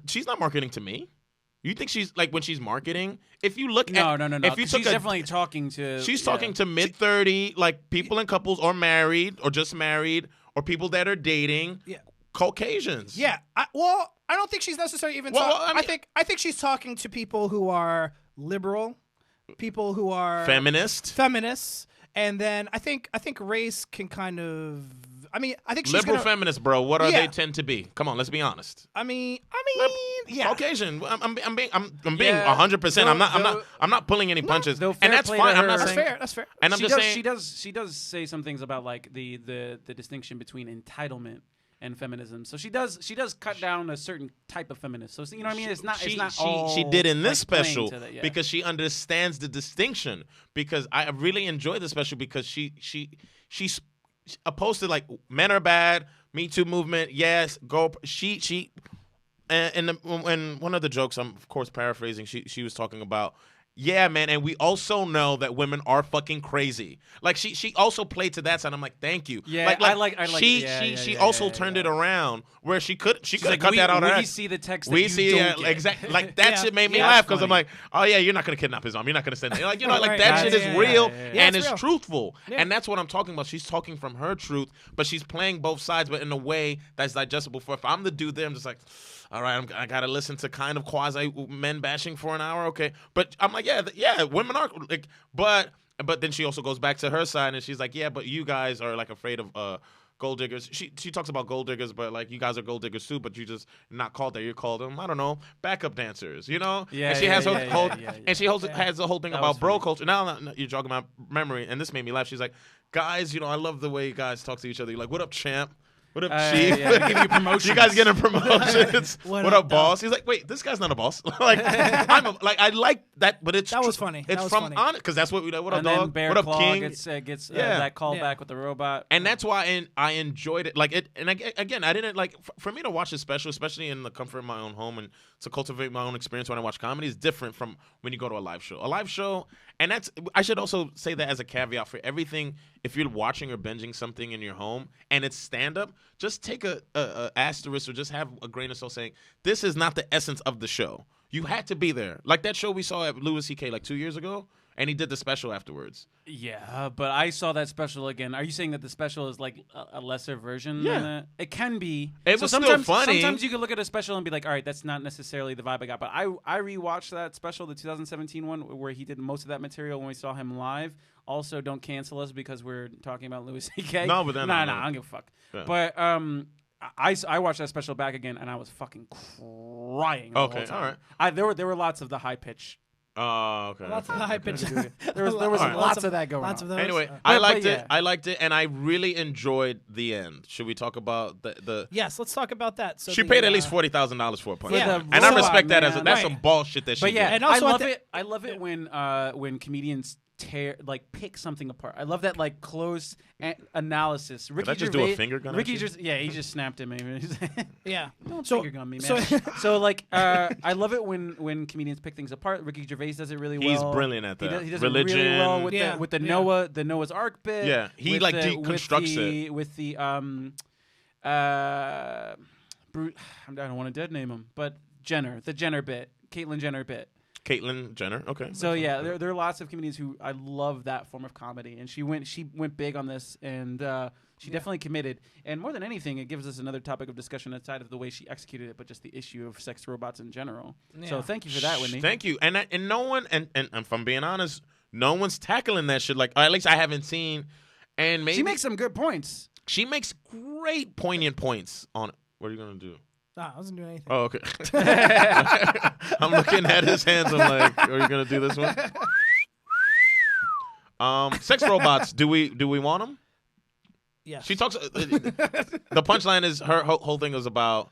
Speaker 1: She's not marketing to me. You think she's like when she's marketing? If you look
Speaker 2: no.
Speaker 1: If you
Speaker 2: she's definitely talking to.
Speaker 1: She's talking to mid-30, like people in couples or married or just married or people that are dating.
Speaker 3: Yeah.
Speaker 1: Caucasians.
Speaker 3: Yeah. I don't think she's necessarily even.
Speaker 1: Well, I mean-
Speaker 3: I think she's talking to people who are liberal, people who are
Speaker 1: feminists,
Speaker 3: and then I think race can kind of. I mean, I think she's
Speaker 1: liberal
Speaker 3: gonna,
Speaker 1: feminists, bro. What are
Speaker 3: Yeah.
Speaker 1: they tend to be? Come on, let's be honest.
Speaker 3: I mean, yeah.
Speaker 1: Caucasian. I'm being
Speaker 2: Yeah,
Speaker 1: 100%. I'm not pulling any punches,
Speaker 2: though
Speaker 1: and
Speaker 2: fair
Speaker 1: that's
Speaker 2: play to
Speaker 1: fine. I'm
Speaker 2: her.
Speaker 1: not
Speaker 3: That's
Speaker 1: saying.
Speaker 3: fair. That's fair.
Speaker 1: And I'm
Speaker 2: she
Speaker 1: just
Speaker 2: does,
Speaker 1: saying.
Speaker 2: she does say some things about like the distinction between entitlement and feminism. So she does cut down a certain type of feminist. So you know what I mean? It's not all
Speaker 1: she did in this
Speaker 2: like, playing
Speaker 1: special
Speaker 2: to that, yeah.
Speaker 1: because she understands the distinction. Because I really enjoyed the special because she's opposed to like men are bad, Me Too movement, yes, go. And one of the jokes, I'm of course paraphrasing. She was talking about. Yeah, man, and we also know that women are fucking crazy. Like she also played to that side. I'm like, thank you.
Speaker 2: Yeah, I like.
Speaker 1: She also turned it around where she could have
Speaker 2: Like,
Speaker 1: cut that out.
Speaker 2: We see the text. That
Speaker 1: We
Speaker 2: you
Speaker 1: see
Speaker 2: don't get.
Speaker 1: exactly like that
Speaker 3: Yeah.
Speaker 1: shit made me
Speaker 2: Yeah,
Speaker 1: laugh
Speaker 2: that's
Speaker 1: because I'm
Speaker 2: funny.
Speaker 1: like, oh yeah, you're not gonna kidnap his mom. You're not gonna send it. Like like
Speaker 3: Right,
Speaker 1: that
Speaker 3: right.
Speaker 1: shit is
Speaker 2: Yeah,
Speaker 1: real
Speaker 3: yeah,
Speaker 1: and
Speaker 3: it's
Speaker 1: it's
Speaker 3: real.
Speaker 1: truthful.
Speaker 3: Yeah.
Speaker 1: And that's what I'm talking about. She's talking from her truth, but she's playing both sides, but in a way that's digestible. For if I'm the dude there, I'm just like, all right, I gotta listen to kind of quasi men bashing for an hour, okay? But I'm like, yeah, women are like, but then she also goes back to her side and she's like, yeah, but you guys are like afraid of gold diggers. She talks about gold diggers, but like you guys are gold diggers too, but you just not called that. You're called I don't know, backup dancers, you know?
Speaker 2: Yeah,
Speaker 1: And she
Speaker 2: yeah,
Speaker 1: has her
Speaker 2: yeah,
Speaker 1: whole
Speaker 2: yeah.
Speaker 1: and she has the whole thing
Speaker 2: That
Speaker 1: about
Speaker 2: was
Speaker 1: bro
Speaker 2: funny.
Speaker 1: culture. Now you're talking about memory, and this made me laugh. She's like, guys, I love the way you guys talk to each other. You're like, what up, champ? What up, chief?
Speaker 2: Yeah, we give you promotions.
Speaker 1: You guys getting promotions?
Speaker 3: What
Speaker 1: What
Speaker 3: up,
Speaker 1: up, boss? He's like, wait, this guy's not a boss. Like, I like that, but it's
Speaker 3: That was funny.
Speaker 1: It's
Speaker 3: That was
Speaker 1: from
Speaker 3: funny.
Speaker 1: honest because that's what we like. What up,
Speaker 2: And then
Speaker 1: dog?
Speaker 2: Bear
Speaker 1: What up,
Speaker 2: Claw
Speaker 1: king?
Speaker 2: gets
Speaker 1: Yeah.
Speaker 2: that call
Speaker 3: Yeah.
Speaker 2: back with the robot.
Speaker 1: And that's why I enjoyed it. Like it, and again, I didn't like for me to watch this special, especially in the comfort of my own home, and to cultivate my own experience when I watch comedy is different from when you go to a live show. A live show, and that's I should also say that as a caveat for everything. If you're watching or binging something in your home and it's stand up, just take a asterisk or just have a grain of salt saying this is not the essence of the show. You had to be there, like that show we saw at Louis C.K. like 2 years ago, and he did the special afterwards.
Speaker 2: Yeah, but I saw that special again. Are you saying that the special is like a lesser version than that? It can be.
Speaker 1: It was still
Speaker 2: sometimes,
Speaker 1: funny.
Speaker 2: Sometimes you can look at a special and be like, all right, that's not necessarily the vibe I got. But I rewatched that special, the 2017 one, where he did most of that material when we saw him live. Also, don't cancel us because we're talking about Louis C.K.
Speaker 1: No, but then
Speaker 2: nah,
Speaker 1: no.
Speaker 2: I don't give a fuck.
Speaker 1: Yeah.
Speaker 2: But I watched that special back again and I was fucking crying. The
Speaker 1: Okay,
Speaker 2: whole time.
Speaker 1: all right.
Speaker 2: There were lots of the high pitch.
Speaker 1: Oh, okay.
Speaker 3: Lots of high pitch.
Speaker 2: There was
Speaker 1: Alright.
Speaker 2: lots of that going
Speaker 3: Lots
Speaker 2: on.
Speaker 3: of those.
Speaker 1: Anyway,
Speaker 3: Uh,
Speaker 1: I
Speaker 2: but
Speaker 1: liked
Speaker 2: yeah.
Speaker 1: it. I liked it, and I really enjoyed the end. Should we talk about the?
Speaker 3: yes, let's talk about that. So
Speaker 1: She
Speaker 3: the,
Speaker 1: paid at least $40,000 for a punch,
Speaker 3: Yeah.
Speaker 2: the
Speaker 1: and I
Speaker 2: robot,
Speaker 1: respect that as
Speaker 2: man.
Speaker 1: that's
Speaker 3: Right.
Speaker 1: some bullshit that she
Speaker 2: But yeah,
Speaker 1: did.
Speaker 3: And also
Speaker 2: I
Speaker 3: at
Speaker 2: love
Speaker 3: the-
Speaker 2: it. I love it when comedians pick something apart. I love that like close analysis. Ricky
Speaker 1: I just do a
Speaker 2: Gervais,
Speaker 1: finger gun at
Speaker 2: Ricky
Speaker 1: you?
Speaker 2: he just snapped at me.
Speaker 3: Yeah.
Speaker 2: Don't
Speaker 3: So-
Speaker 2: finger gun me,
Speaker 3: so-
Speaker 2: man. So like, I love it when comedians pick things apart. Ricky Gervais does it really well.
Speaker 1: He's brilliant at
Speaker 2: He
Speaker 1: that.
Speaker 2: does it
Speaker 1: Religion.
Speaker 2: really well with
Speaker 3: Yeah,
Speaker 2: the
Speaker 3: yeah.
Speaker 2: Noah's Ark bit.
Speaker 1: Yeah, he,
Speaker 2: with
Speaker 1: like,
Speaker 2: the-
Speaker 1: deconstructs
Speaker 2: with the I don't want to dead name him, but the Jenner bit, Caitlyn Jenner bit.
Speaker 1: Caitlyn Jenner. Okay.
Speaker 2: So yeah, there are lots of comedians who I love that form of comedy, and she went big on this, and she definitely committed. And more than anything, it gives us another topic of discussion outside of the way she executed it, but just the issue of sex robots in general. So
Speaker 3: Yeah.
Speaker 2: thank you for that, Whitney.
Speaker 1: Thank you. And no one and if I'm being honest, no one's tackling that shit. Like, or at least I haven't seen. And maybe
Speaker 2: She makes some good points.
Speaker 1: she makes great poignant points on it. What are you gonna do?
Speaker 3: Nah, I wasn't doing anything.
Speaker 1: Oh, okay. I'm looking at his hands. I'm like, are you gonna do this one? Sex robots. Do we want them?
Speaker 3: Yes.
Speaker 1: She talks. The punchline is her whole thing is about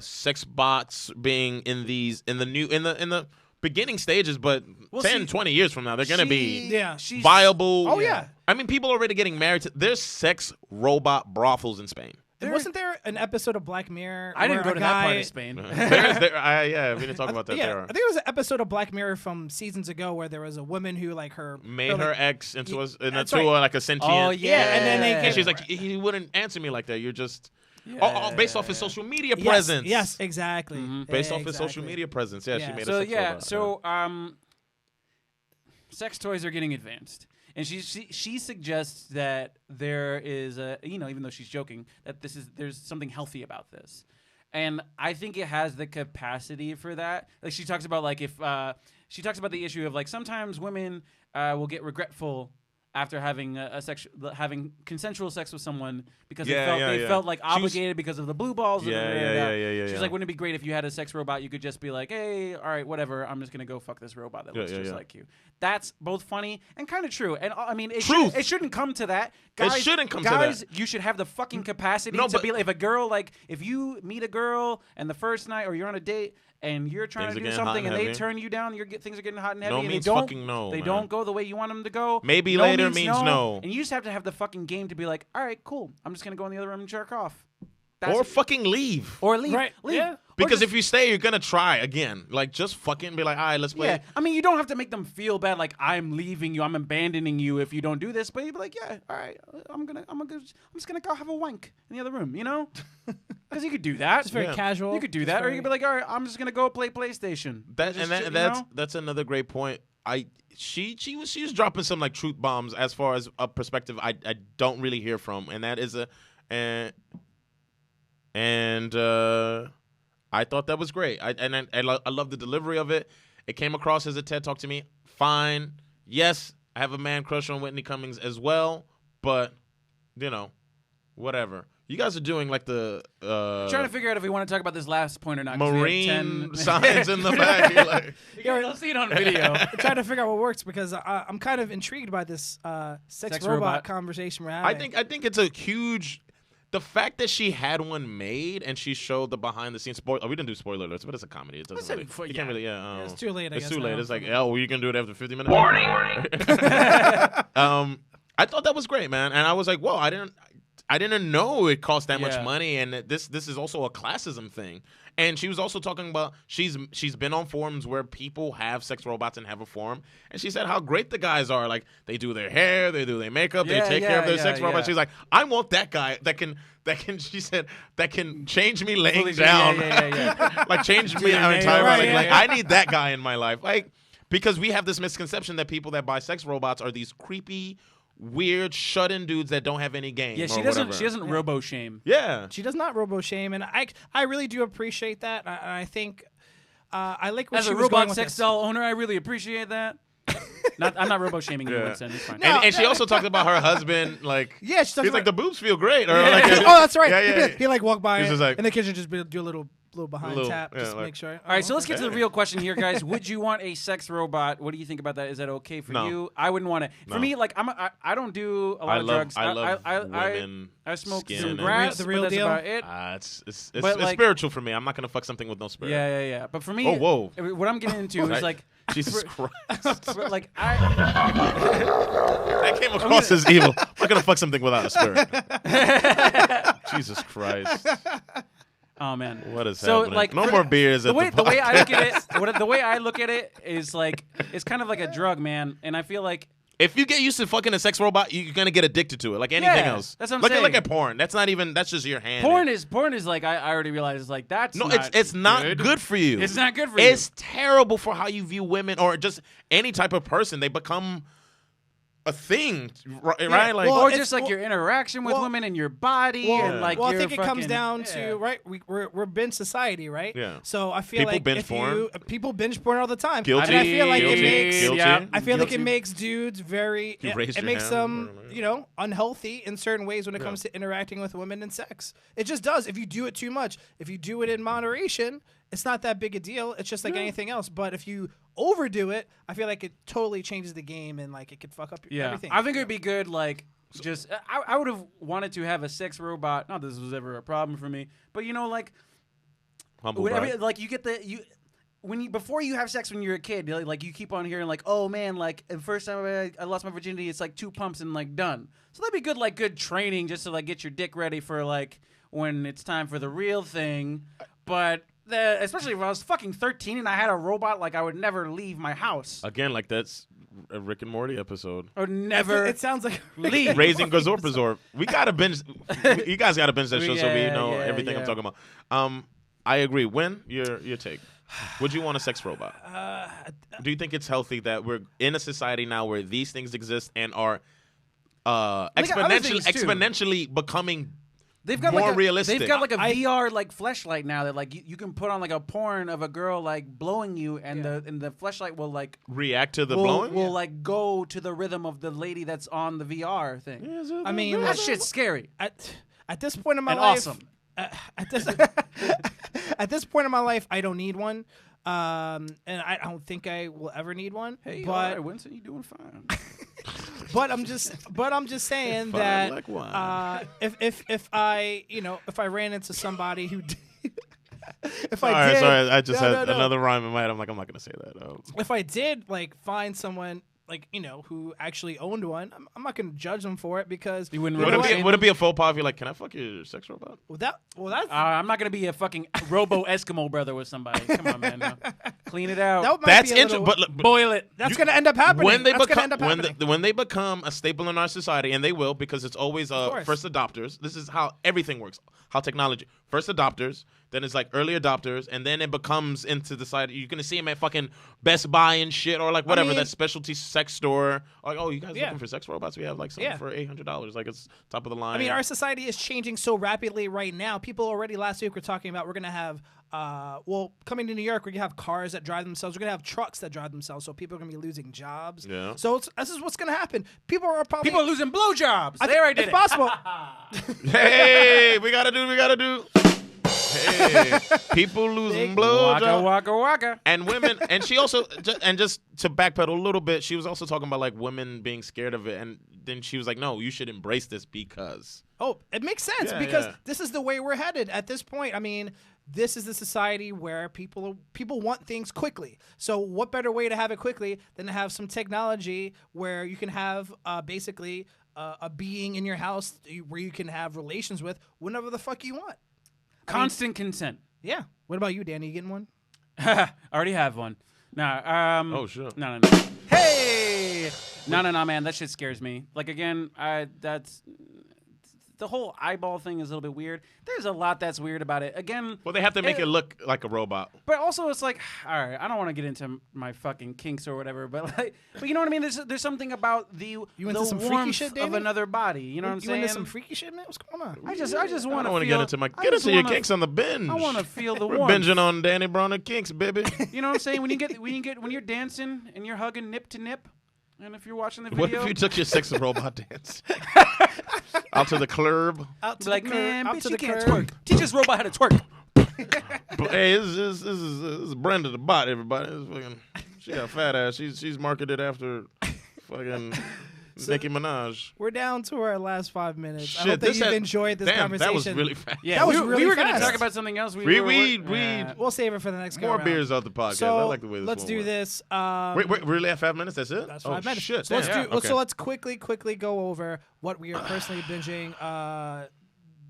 Speaker 1: sex bots being in the beginning stages, but
Speaker 2: Well,
Speaker 1: 10,
Speaker 2: see,
Speaker 1: 20 years from now they're gonna be
Speaker 3: Yeah.
Speaker 1: viable.
Speaker 3: Oh, yeah.
Speaker 1: I mean, people are already getting married to. There's sex robot brothels in Spain.
Speaker 3: And wasn't there an episode of Black Mirror?
Speaker 2: I didn't
Speaker 3: where
Speaker 2: go
Speaker 3: a
Speaker 2: to that part
Speaker 3: guy-
Speaker 2: of Spain.
Speaker 1: Yeah, we didn't talk about that.
Speaker 3: Yeah,
Speaker 1: There
Speaker 3: I
Speaker 1: are.
Speaker 3: think it was an episode of Black Mirror from seasons ago where there was a woman who like
Speaker 1: Made her ex into
Speaker 3: that's
Speaker 1: like a sentient.
Speaker 2: Oh yeah,
Speaker 3: and then they
Speaker 1: And
Speaker 3: get-
Speaker 1: she's like, he wouldn't answer me like that. You're just
Speaker 2: Yeah.
Speaker 1: based off his social media
Speaker 3: Yes,
Speaker 1: presence.
Speaker 3: Yes, exactly.
Speaker 1: Based off his social
Speaker 3: Exactly.
Speaker 1: media presence. Yeah, she
Speaker 3: Yeah.
Speaker 1: made
Speaker 2: So
Speaker 1: a sex
Speaker 2: yeah,
Speaker 1: robot.
Speaker 2: so sex toys are getting advanced, and she suggests that there is a even though she's joking that there's something healthy about this, And I think it has the capacity for that. Like she talks about, like if she talks about the issue of like sometimes women will get regretful after having having consensual sex with someone because they felt like obligated because of the blue balls. She's like, wouldn't it be great if you had a sex robot? You could just be like, hey, all right, whatever. I'm just gonna go fuck this robot that looks just like you. That's both funny and kind of true. And I mean, it shouldn't come to that. Guys,
Speaker 1: it shouldn't come to
Speaker 2: that.
Speaker 1: You
Speaker 2: should have the fucking capacity to be like, if a girl, like, if you meet a girl and the first night or you're on a date and you're trying to do something and they turn you down, things are getting hot and heavy.
Speaker 1: No
Speaker 2: and
Speaker 1: means
Speaker 2: they don't,
Speaker 1: fucking no.
Speaker 2: They don't go the way you want them to go.
Speaker 1: Maybe later means no.
Speaker 2: And you just have to have the fucking game to be like, all right, cool. I'm just going to go in the other room and jerk off.
Speaker 1: Or fucking leave.
Speaker 2: Or leave.
Speaker 3: Right.
Speaker 2: Leave.
Speaker 3: Yeah.
Speaker 1: Because if you stay, you're going to try again. Like, just fucking be like, all right, let's play.
Speaker 2: Yeah. I mean, you don't have to make them feel bad like I'm leaving you, I'm abandoning you if you don't do this. But you'd be like, yeah, all right, I'm just going to go have a wank in the other room, you know? Because you could do that.
Speaker 3: It's very casual.
Speaker 2: You could do that. Or you could be like, all right, I'm just going to go play PlayStation.
Speaker 1: That's another great point. She was dropping some like truth bombs as far as a perspective I don't really hear from, and that is I thought that was great. I love the delivery of it. It came across as a TED Talk to me. Fine. Yes, I have a man crush on Whitney Cummings as well, but you know, whatever. You guys are doing like the
Speaker 2: trying to figure out if we want to talk about this last point or not.
Speaker 1: Marine signs in the back. Like,
Speaker 2: let's see it on video.
Speaker 3: I'm trying to figure out what works because I'm kind of intrigued by this sex robot conversation we're having.
Speaker 1: I think it's a huge. The fact that she had one made and she showed the behind the scenes we didn't do spoiler alerts, but it's a comedy. It doesn't really, you can't really.
Speaker 3: It's too late.
Speaker 1: It's too late. It's like, well, you can do it after 50 minutes.
Speaker 4: Warning.
Speaker 1: I thought that was great, man, and I was like, whoa, I didn't know it cost that much money, and this is also a classism thing. And she was also talking about she's been on forums where people have sex robots and have a forum, and she said how great the guys are. Like they do their hair, they do their makeup, they take care of their sex robots. She's like, I want that guy that can. She said that can change me laying down, like change me my entire life. Like I need that guy in my life, like because we have this misconception that people that buy sex robots are these creepy, weird shut-in dudes that don't have any game.
Speaker 2: Yeah, she doesn't robo shame.
Speaker 1: Yeah,
Speaker 3: she does not robo shame, and I really do appreciate that. I think I like what
Speaker 2: as
Speaker 3: she
Speaker 2: a
Speaker 3: was
Speaker 2: robot
Speaker 3: going with
Speaker 2: sex
Speaker 3: this.
Speaker 2: doll owner. I really appreciate that. I'm not robo shaming you, Winston. It's fine.
Speaker 1: And she also talked about her husband. Like,
Speaker 3: yeah, she talks
Speaker 1: he's
Speaker 3: about,
Speaker 1: like the boobs feel great. Or
Speaker 3: yeah.
Speaker 1: like,
Speaker 3: oh, that's right.
Speaker 1: Yeah.
Speaker 3: He like walk by
Speaker 1: like,
Speaker 3: in the kitchen, just do a little behind tap, just to
Speaker 1: like,
Speaker 3: make sure.
Speaker 2: All right, so let's get to the real question here, guys. Would you want a sex robot? What do you think about that? Is that okay for you? I wouldn't want it. For me, like I don't do a lot of drugs.
Speaker 1: I love women.
Speaker 2: I smoke
Speaker 1: skin
Speaker 2: some grass.
Speaker 3: The real
Speaker 2: but that's
Speaker 3: deal.
Speaker 2: about it.
Speaker 1: It's
Speaker 2: like,
Speaker 1: spiritual for me. I'm not gonna fuck something with no spirit.
Speaker 2: Yeah. But for me, what I'm getting into is like
Speaker 1: Jesus Christ.
Speaker 2: Like
Speaker 1: that came across as evil. I'm not gonna fuck something without a spirit. Jesus Christ.
Speaker 2: Oh man,
Speaker 1: what is happening?
Speaker 2: Like,
Speaker 1: no more beers.
Speaker 2: The way I look at it, the way I look at it is like it's kind of like a drug, man. And I feel like
Speaker 1: if you get used to fucking a sex robot, you're gonna get addicted to it, like anything else.
Speaker 2: That's what I'm saying.
Speaker 1: Like at porn. That's just your hand.
Speaker 2: Porn is like I already realized like that's
Speaker 1: it's not good for you.
Speaker 2: It's not good for you.
Speaker 1: It's terrible for how you view women or just any type of person. They become a thing, right? Like,
Speaker 2: or just like your interaction with women and your body, and like.
Speaker 3: Well, I think it comes down to we're binge society, right?
Speaker 1: Yeah.
Speaker 3: So I feel like people binge porn all the time.
Speaker 1: Guilty.
Speaker 3: And I feel like
Speaker 1: Guilty.
Speaker 3: it makes.
Speaker 1: Guilty.
Speaker 3: I feel like it makes dudes very. It makes them unhealthy in certain ways when it comes to interacting with women and sex. It just does. If you do it too much, if you do it in moderation, it's not that big a deal. It's just like anything else. But if you overdo it, I feel like it totally changes the game and like it could fuck up everything.
Speaker 2: I think it would be good. Like, just I would have wanted to have a sex robot. Not that this was ever a problem for me, but like, like you get before you have sex when you're a kid, like you keep on hearing like, oh man, like the first time I lost my virginity, it's like 2 pumps and like done. So that'd be good, like good training just to like get your dick ready for like when it's time for the real thing. But especially if I was fucking 13 and I had a robot, like I would never leave my house.
Speaker 1: Again, like that's a Rick and Morty episode.
Speaker 2: Or never.
Speaker 3: It sounds like
Speaker 2: leave.
Speaker 1: Raising Gazorpazor. We gotta binge. You guys gotta binge that show so we know everything I'm talking about. I agree. When your take? Would you want a sex robot? Do you think it's healthy that we're in a society now where these things exist and are exponentially becoming
Speaker 2: They've got
Speaker 1: more
Speaker 2: like
Speaker 1: realistic.
Speaker 2: They've got like a VR like fleshlight now that like you can put on like a porn of a girl like blowing you, and the fleshlight will like
Speaker 1: react to the blowing.
Speaker 2: Will like go to the rhythm of the lady that's on the VR thing.
Speaker 3: I mean,
Speaker 2: that shit's scary.
Speaker 3: At this point in my
Speaker 2: and
Speaker 3: life,
Speaker 2: awesome.
Speaker 3: At this point in my life, I don't need one, and I don't think I will ever need one.
Speaker 2: Hey,
Speaker 3: but
Speaker 2: all right, Winston, you doing fine.
Speaker 3: but I'm just saying
Speaker 1: Fine
Speaker 3: that
Speaker 1: like wine.
Speaker 3: if I ran into somebody who if
Speaker 1: Sorry,
Speaker 3: I did,
Speaker 1: I just
Speaker 3: no,
Speaker 1: had
Speaker 3: no, no.
Speaker 1: another rhyme in my head. I'm not gonna say that.
Speaker 3: If I did like find someone like who actually owned one, I'm not gonna judge them for it because
Speaker 2: You wouldn't
Speaker 1: Would it be a faux pas if you're like, can I fuck your sex robot?
Speaker 3: that's
Speaker 2: I'm not gonna be a fucking Robo Eskimo brother with somebody. Come on, man. No. Clean it out.
Speaker 3: that might
Speaker 1: That's
Speaker 3: be a
Speaker 1: interesting.
Speaker 3: little-
Speaker 1: But
Speaker 2: Boil it.
Speaker 3: that's gonna end up happening.
Speaker 1: when they
Speaker 3: That's gonna
Speaker 1: become
Speaker 3: end up happening.
Speaker 1: when they become a staple in our society, and they will, because it's always
Speaker 3: course.
Speaker 1: first adopters. This is how everything works. How technology first adopters, then it's like early adopters, and then it becomes into the side. You're gonna see them at fucking Best Buy and shit, or like whatever,
Speaker 3: mean-
Speaker 1: that specialty sex store. Like, oh, you guys
Speaker 3: Yeah.
Speaker 1: looking for sex robots? We have like something
Speaker 3: Yeah.
Speaker 1: for $800. Like it's top of the line.
Speaker 3: I mean, our society is changing so rapidly right now. People already last week were talking about we're going to have, coming to New York, we're going to have cars that drive themselves. We're going to have trucks that drive themselves. So people are going to be losing jobs.
Speaker 1: Yeah.
Speaker 3: So this is what's going to happen. People are probably.
Speaker 2: People are losing blowjobs.
Speaker 3: I
Speaker 2: There I
Speaker 3: think
Speaker 2: did
Speaker 3: it's
Speaker 2: it.
Speaker 3: possible.
Speaker 1: Hey, we gotta do. Hey, people losing
Speaker 2: Waka
Speaker 1: blowjobs.
Speaker 2: waka waka.
Speaker 1: And women, and she also, and just to backpedal a little bit, she was also talking about like women being scared of it, and then she was like, "No, you should embrace this because."
Speaker 3: Oh, it makes sense
Speaker 1: Yeah,
Speaker 3: because
Speaker 1: yeah.
Speaker 3: this is the way we're headed at this point. I mean, this is the society where people want things quickly. So what better way to have it quickly than to have some technology where you can have basically a being in your house where you can have relations with whenever the fuck you want.
Speaker 2: Constant consent.
Speaker 3: Yeah. What about you, Danny? You getting one?
Speaker 2: I already have one. Nah.
Speaker 1: Oh shit.
Speaker 2: No. Hey. No, man. That shit scares me. Like again, that's the whole eyeball thing is a little bit weird. There's a lot that's weird about it. Again,
Speaker 1: Well, they have to make it look like a robot.
Speaker 2: but also it's like, all right, I don't want to get into my fucking kinks or whatever, but you know what I mean. There's something about the
Speaker 3: into some freaky
Speaker 2: warmth
Speaker 3: shit,
Speaker 2: of
Speaker 3: Danny?
Speaker 2: another body. You know what I'm
Speaker 3: You
Speaker 2: saying?
Speaker 3: into some freaky shit, man? What's going on?
Speaker 2: I just
Speaker 1: I
Speaker 2: want to
Speaker 1: don't want to
Speaker 2: feel.
Speaker 1: get into
Speaker 2: I just
Speaker 1: your
Speaker 2: wanna-
Speaker 1: kinks on the binge.
Speaker 2: I want to feel the
Speaker 1: We're
Speaker 2: warmth.
Speaker 1: binging on Danny Brown and kinks, baby.
Speaker 2: You know what I'm saying? When you're dancing and you're hugging nip to nip, and if you're watching the video,
Speaker 1: What if you took your sex robot dance out to the club?
Speaker 3: Out to
Speaker 2: like,
Speaker 3: the curb,
Speaker 2: man,
Speaker 3: out
Speaker 2: bitch,
Speaker 3: to
Speaker 2: you
Speaker 3: the
Speaker 2: can't
Speaker 3: curb.
Speaker 2: twerk. Teach this robot how to twerk.
Speaker 1: But, hey, this is Brenda the bot. Everybody, she got a fat ass. She's marketed after fucking Nicki Minaj.
Speaker 3: We're down to our last 5 minutes. I
Speaker 1: Shit,
Speaker 3: hope that
Speaker 1: this
Speaker 3: you've
Speaker 1: had-
Speaker 3: enjoyed this
Speaker 1: damn,
Speaker 3: conversation.
Speaker 1: that was really fast.
Speaker 2: Yeah,
Speaker 3: That was
Speaker 2: we
Speaker 3: really
Speaker 2: were going to
Speaker 3: fast.
Speaker 2: talk about something else.
Speaker 1: Weed.
Speaker 3: We'll save it for the next
Speaker 1: More
Speaker 3: go-around.
Speaker 1: beers out the podcast.
Speaker 3: So
Speaker 1: I like the way this
Speaker 3: let's
Speaker 1: one
Speaker 3: do
Speaker 1: went.
Speaker 3: this.
Speaker 1: Wait, we really have 5 minutes? That's it?
Speaker 3: That's
Speaker 1: oh,
Speaker 3: 5 minutes.
Speaker 1: Shit,
Speaker 3: So let's
Speaker 1: damn.
Speaker 3: do.
Speaker 1: Okay.
Speaker 3: So let's quickly go over what we are personally binging.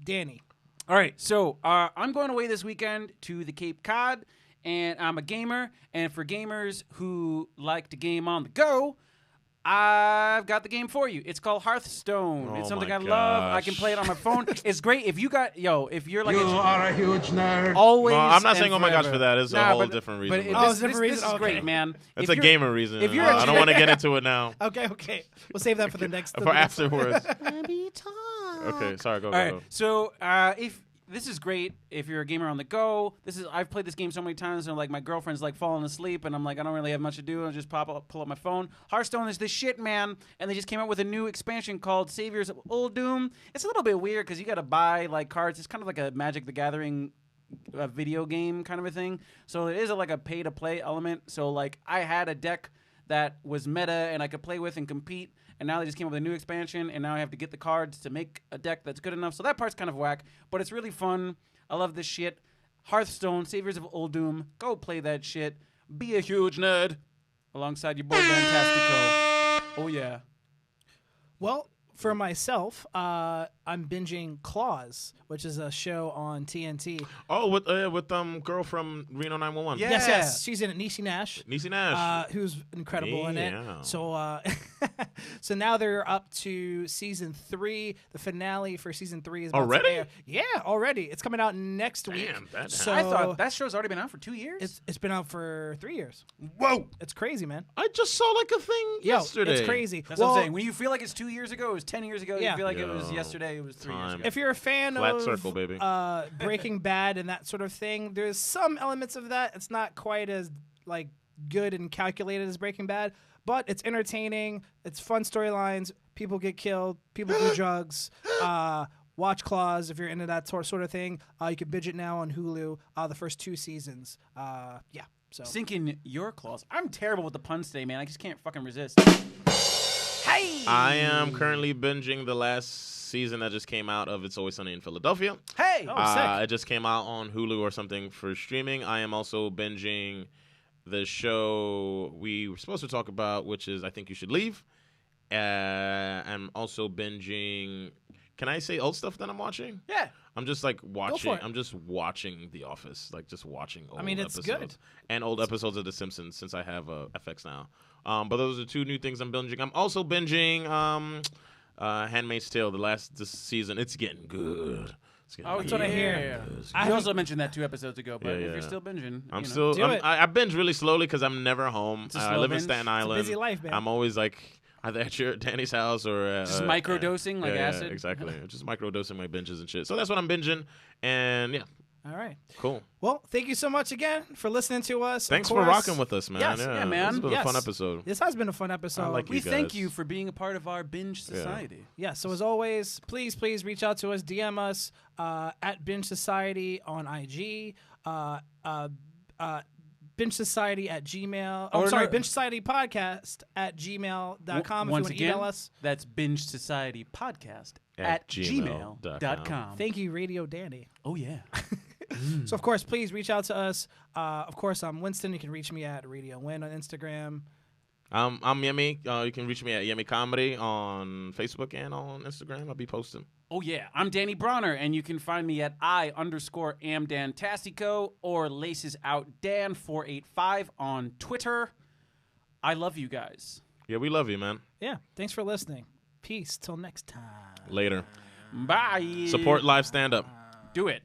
Speaker 3: Danny.
Speaker 2: All right, so I'm going away this weekend to the Cape Cod, and I'm a gamer. And for gamers who like to game on the go, I've got the game for you. It's called Hearthstone.
Speaker 1: Oh
Speaker 2: It's something
Speaker 1: my
Speaker 2: I love. I can
Speaker 1: gosh.
Speaker 2: play it on my phone. It's great if you if you're like
Speaker 5: You are a huge nerd.
Speaker 2: always.
Speaker 1: No, I'm not
Speaker 2: and
Speaker 1: saying oh my gosh
Speaker 2: forever.
Speaker 1: for that. It's a
Speaker 2: Nah,
Speaker 1: whole
Speaker 2: but-
Speaker 1: different
Speaker 2: But
Speaker 1: reason.
Speaker 2: it,
Speaker 1: but
Speaker 3: Oh,
Speaker 2: this,
Speaker 3: it's a different
Speaker 2: this
Speaker 3: reason?
Speaker 2: is great,
Speaker 3: Okay.
Speaker 2: man.
Speaker 1: it's
Speaker 2: If
Speaker 1: a
Speaker 2: you're-
Speaker 1: gamer reason.
Speaker 2: if you're
Speaker 1: I don't want to get into it now.
Speaker 3: Okay. We'll save that for the next.
Speaker 1: For afterwards. Okay, sorry. Go.
Speaker 2: All right. So if this is great if you're a gamer on the go. I've played this game so many times and like my girlfriend's like falling asleep and I'm like I don't really have much to do. I'll just pull up my phone. Hearthstone is the shit, man. And they just came out with a new expansion called Saviors of Uldum. It's a little bit weird because you got to buy like cards. It's kind of like a Magic the Gathering video game kind of a thing. So it is like a pay to play element. So like I had a deck that was meta and I could play with and compete. And now they just came up with a new expansion, and now I have to get the cards to make a deck that's good enough. So that part's kind of whack, but it's really fun. I love this shit. Hearthstone, Saviors of Uldum. Go play that shit. Be a huge nerd. Alongside your boy, Fantastico. Oh, yeah.
Speaker 3: Well, for myself, I'm binging Claws, which is a show on TNT.
Speaker 1: Oh, with girl from Reno 911.
Speaker 2: Yeah.
Speaker 3: Yes. She's in it. Niecy Nash.
Speaker 1: Niecy Nash.
Speaker 3: Who's incredible in it.
Speaker 1: Yeah.
Speaker 3: So, so now they're up to season 3. The finale for season 3 is about to
Speaker 1: Already?
Speaker 3: air. Yeah, already. It's coming out next week.
Speaker 1: Damn, that
Speaker 3: so
Speaker 2: I thought that show's already been out for 2 years.
Speaker 3: it's been out for 3 years.
Speaker 1: Whoa!
Speaker 3: It's crazy, man.
Speaker 1: I just saw like a thing
Speaker 3: Yo,
Speaker 1: yesterday.
Speaker 3: it's crazy.
Speaker 2: That's what I'm saying. When you feel like it's 2 years ago, was 10 years ago.
Speaker 3: Yeah.
Speaker 2: You feel like it
Speaker 1: Yo,
Speaker 2: was yesterday. It was 3 years
Speaker 1: time.
Speaker 2: ago.
Speaker 3: If you're a fan
Speaker 1: Flat
Speaker 3: of
Speaker 1: circle, baby.
Speaker 3: Breaking Bad and that sort of thing, there's some elements of that. It's not quite as like good and calculated as Breaking Bad, but it's entertaining. It's fun storylines. People get killed. People do drugs. Watch Claws if you're into that sort of thing. You can binge it now on Hulu. The first 2 seasons. Yeah. So
Speaker 2: Sink in your claws. I'm terrible with the puns today, man. I just can't fucking resist. Hey!
Speaker 1: I am currently binging the last season that just came out of It's Always Sunny in Philadelphia.
Speaker 2: Hey!
Speaker 3: sick.
Speaker 1: It just came out on Hulu or something for streaming. I am also binging the show we were supposed to talk about, which is I Think You Should Leave. I'm also binging. Can I say old stuff that I'm watching?
Speaker 2: Yeah.
Speaker 1: I'm just like watching.
Speaker 3: it.
Speaker 1: I'm just watching The Office, like just watching old
Speaker 3: it's
Speaker 1: episodes.
Speaker 3: good.
Speaker 1: And old episodes of The Simpsons since I have FX now. But those are 2 new things I'm binging. I'm also binging Handmaid's Tale, this season. It's getting good. It's getting
Speaker 3: that's what I hear.
Speaker 1: good.
Speaker 3: I
Speaker 2: We
Speaker 3: haven't-
Speaker 2: also mentioned that 2 episodes ago, but
Speaker 1: Yeah,
Speaker 2: if
Speaker 1: yeah.
Speaker 2: you're still binging,
Speaker 1: I'm
Speaker 2: you know.
Speaker 1: still.
Speaker 3: Do it.
Speaker 1: I binge really slowly because I'm never home.
Speaker 2: a
Speaker 1: I
Speaker 2: slow
Speaker 1: live in
Speaker 2: binge.
Speaker 1: Staten
Speaker 2: It's a
Speaker 1: Island.
Speaker 3: busy life, man.
Speaker 1: I'm always like either at Danny's house or
Speaker 2: Just microdosing like acid?
Speaker 1: exactly. Just microdosing my binges and shit. So that's what I'm binging. And yeah,
Speaker 3: All right.
Speaker 1: cool.
Speaker 3: Well, thank you so much again for listening to us. Of
Speaker 1: Thanks for
Speaker 3: course,
Speaker 1: rocking with us, man.
Speaker 3: Yes,
Speaker 2: yeah, man.
Speaker 1: This has been a fun
Speaker 3: Yes.
Speaker 1: episode.
Speaker 3: This has been a fun episode.
Speaker 1: I like
Speaker 2: We
Speaker 1: you
Speaker 2: thank
Speaker 1: guys.
Speaker 2: you for being a part of our binge society.
Speaker 3: Yeah, so as always, please reach out to us, DM us at Binge Society on IG, Binge Society at Gmail.
Speaker 2: Or no-
Speaker 3: Binge Society Podcast at gmail.com if you
Speaker 2: Once
Speaker 3: want to
Speaker 2: again,
Speaker 3: email us.
Speaker 2: that's Binge Society Podcast
Speaker 1: At
Speaker 2: gmail.com.
Speaker 3: Thank you, Radio Danny.
Speaker 2: Oh, yeah.
Speaker 3: So, of course, please reach out to us. Of course, I'm Winston. You can reach me at Radio Win on Instagram.
Speaker 1: I'm Yemi. You can reach me at Yemi Comedy on Facebook and on Instagram. I'll be posting.
Speaker 2: Oh, yeah. I'm Danny Bronner, and you can find me at I_am_Dan_Tastico or LacesOutDan485 on Twitter. I love you guys.
Speaker 1: Yeah, we love you, man.
Speaker 3: Yeah, thanks for listening. Peace. Till next time.
Speaker 1: Later.
Speaker 2: Bye.
Speaker 1: Support live stand up.
Speaker 2: Do it.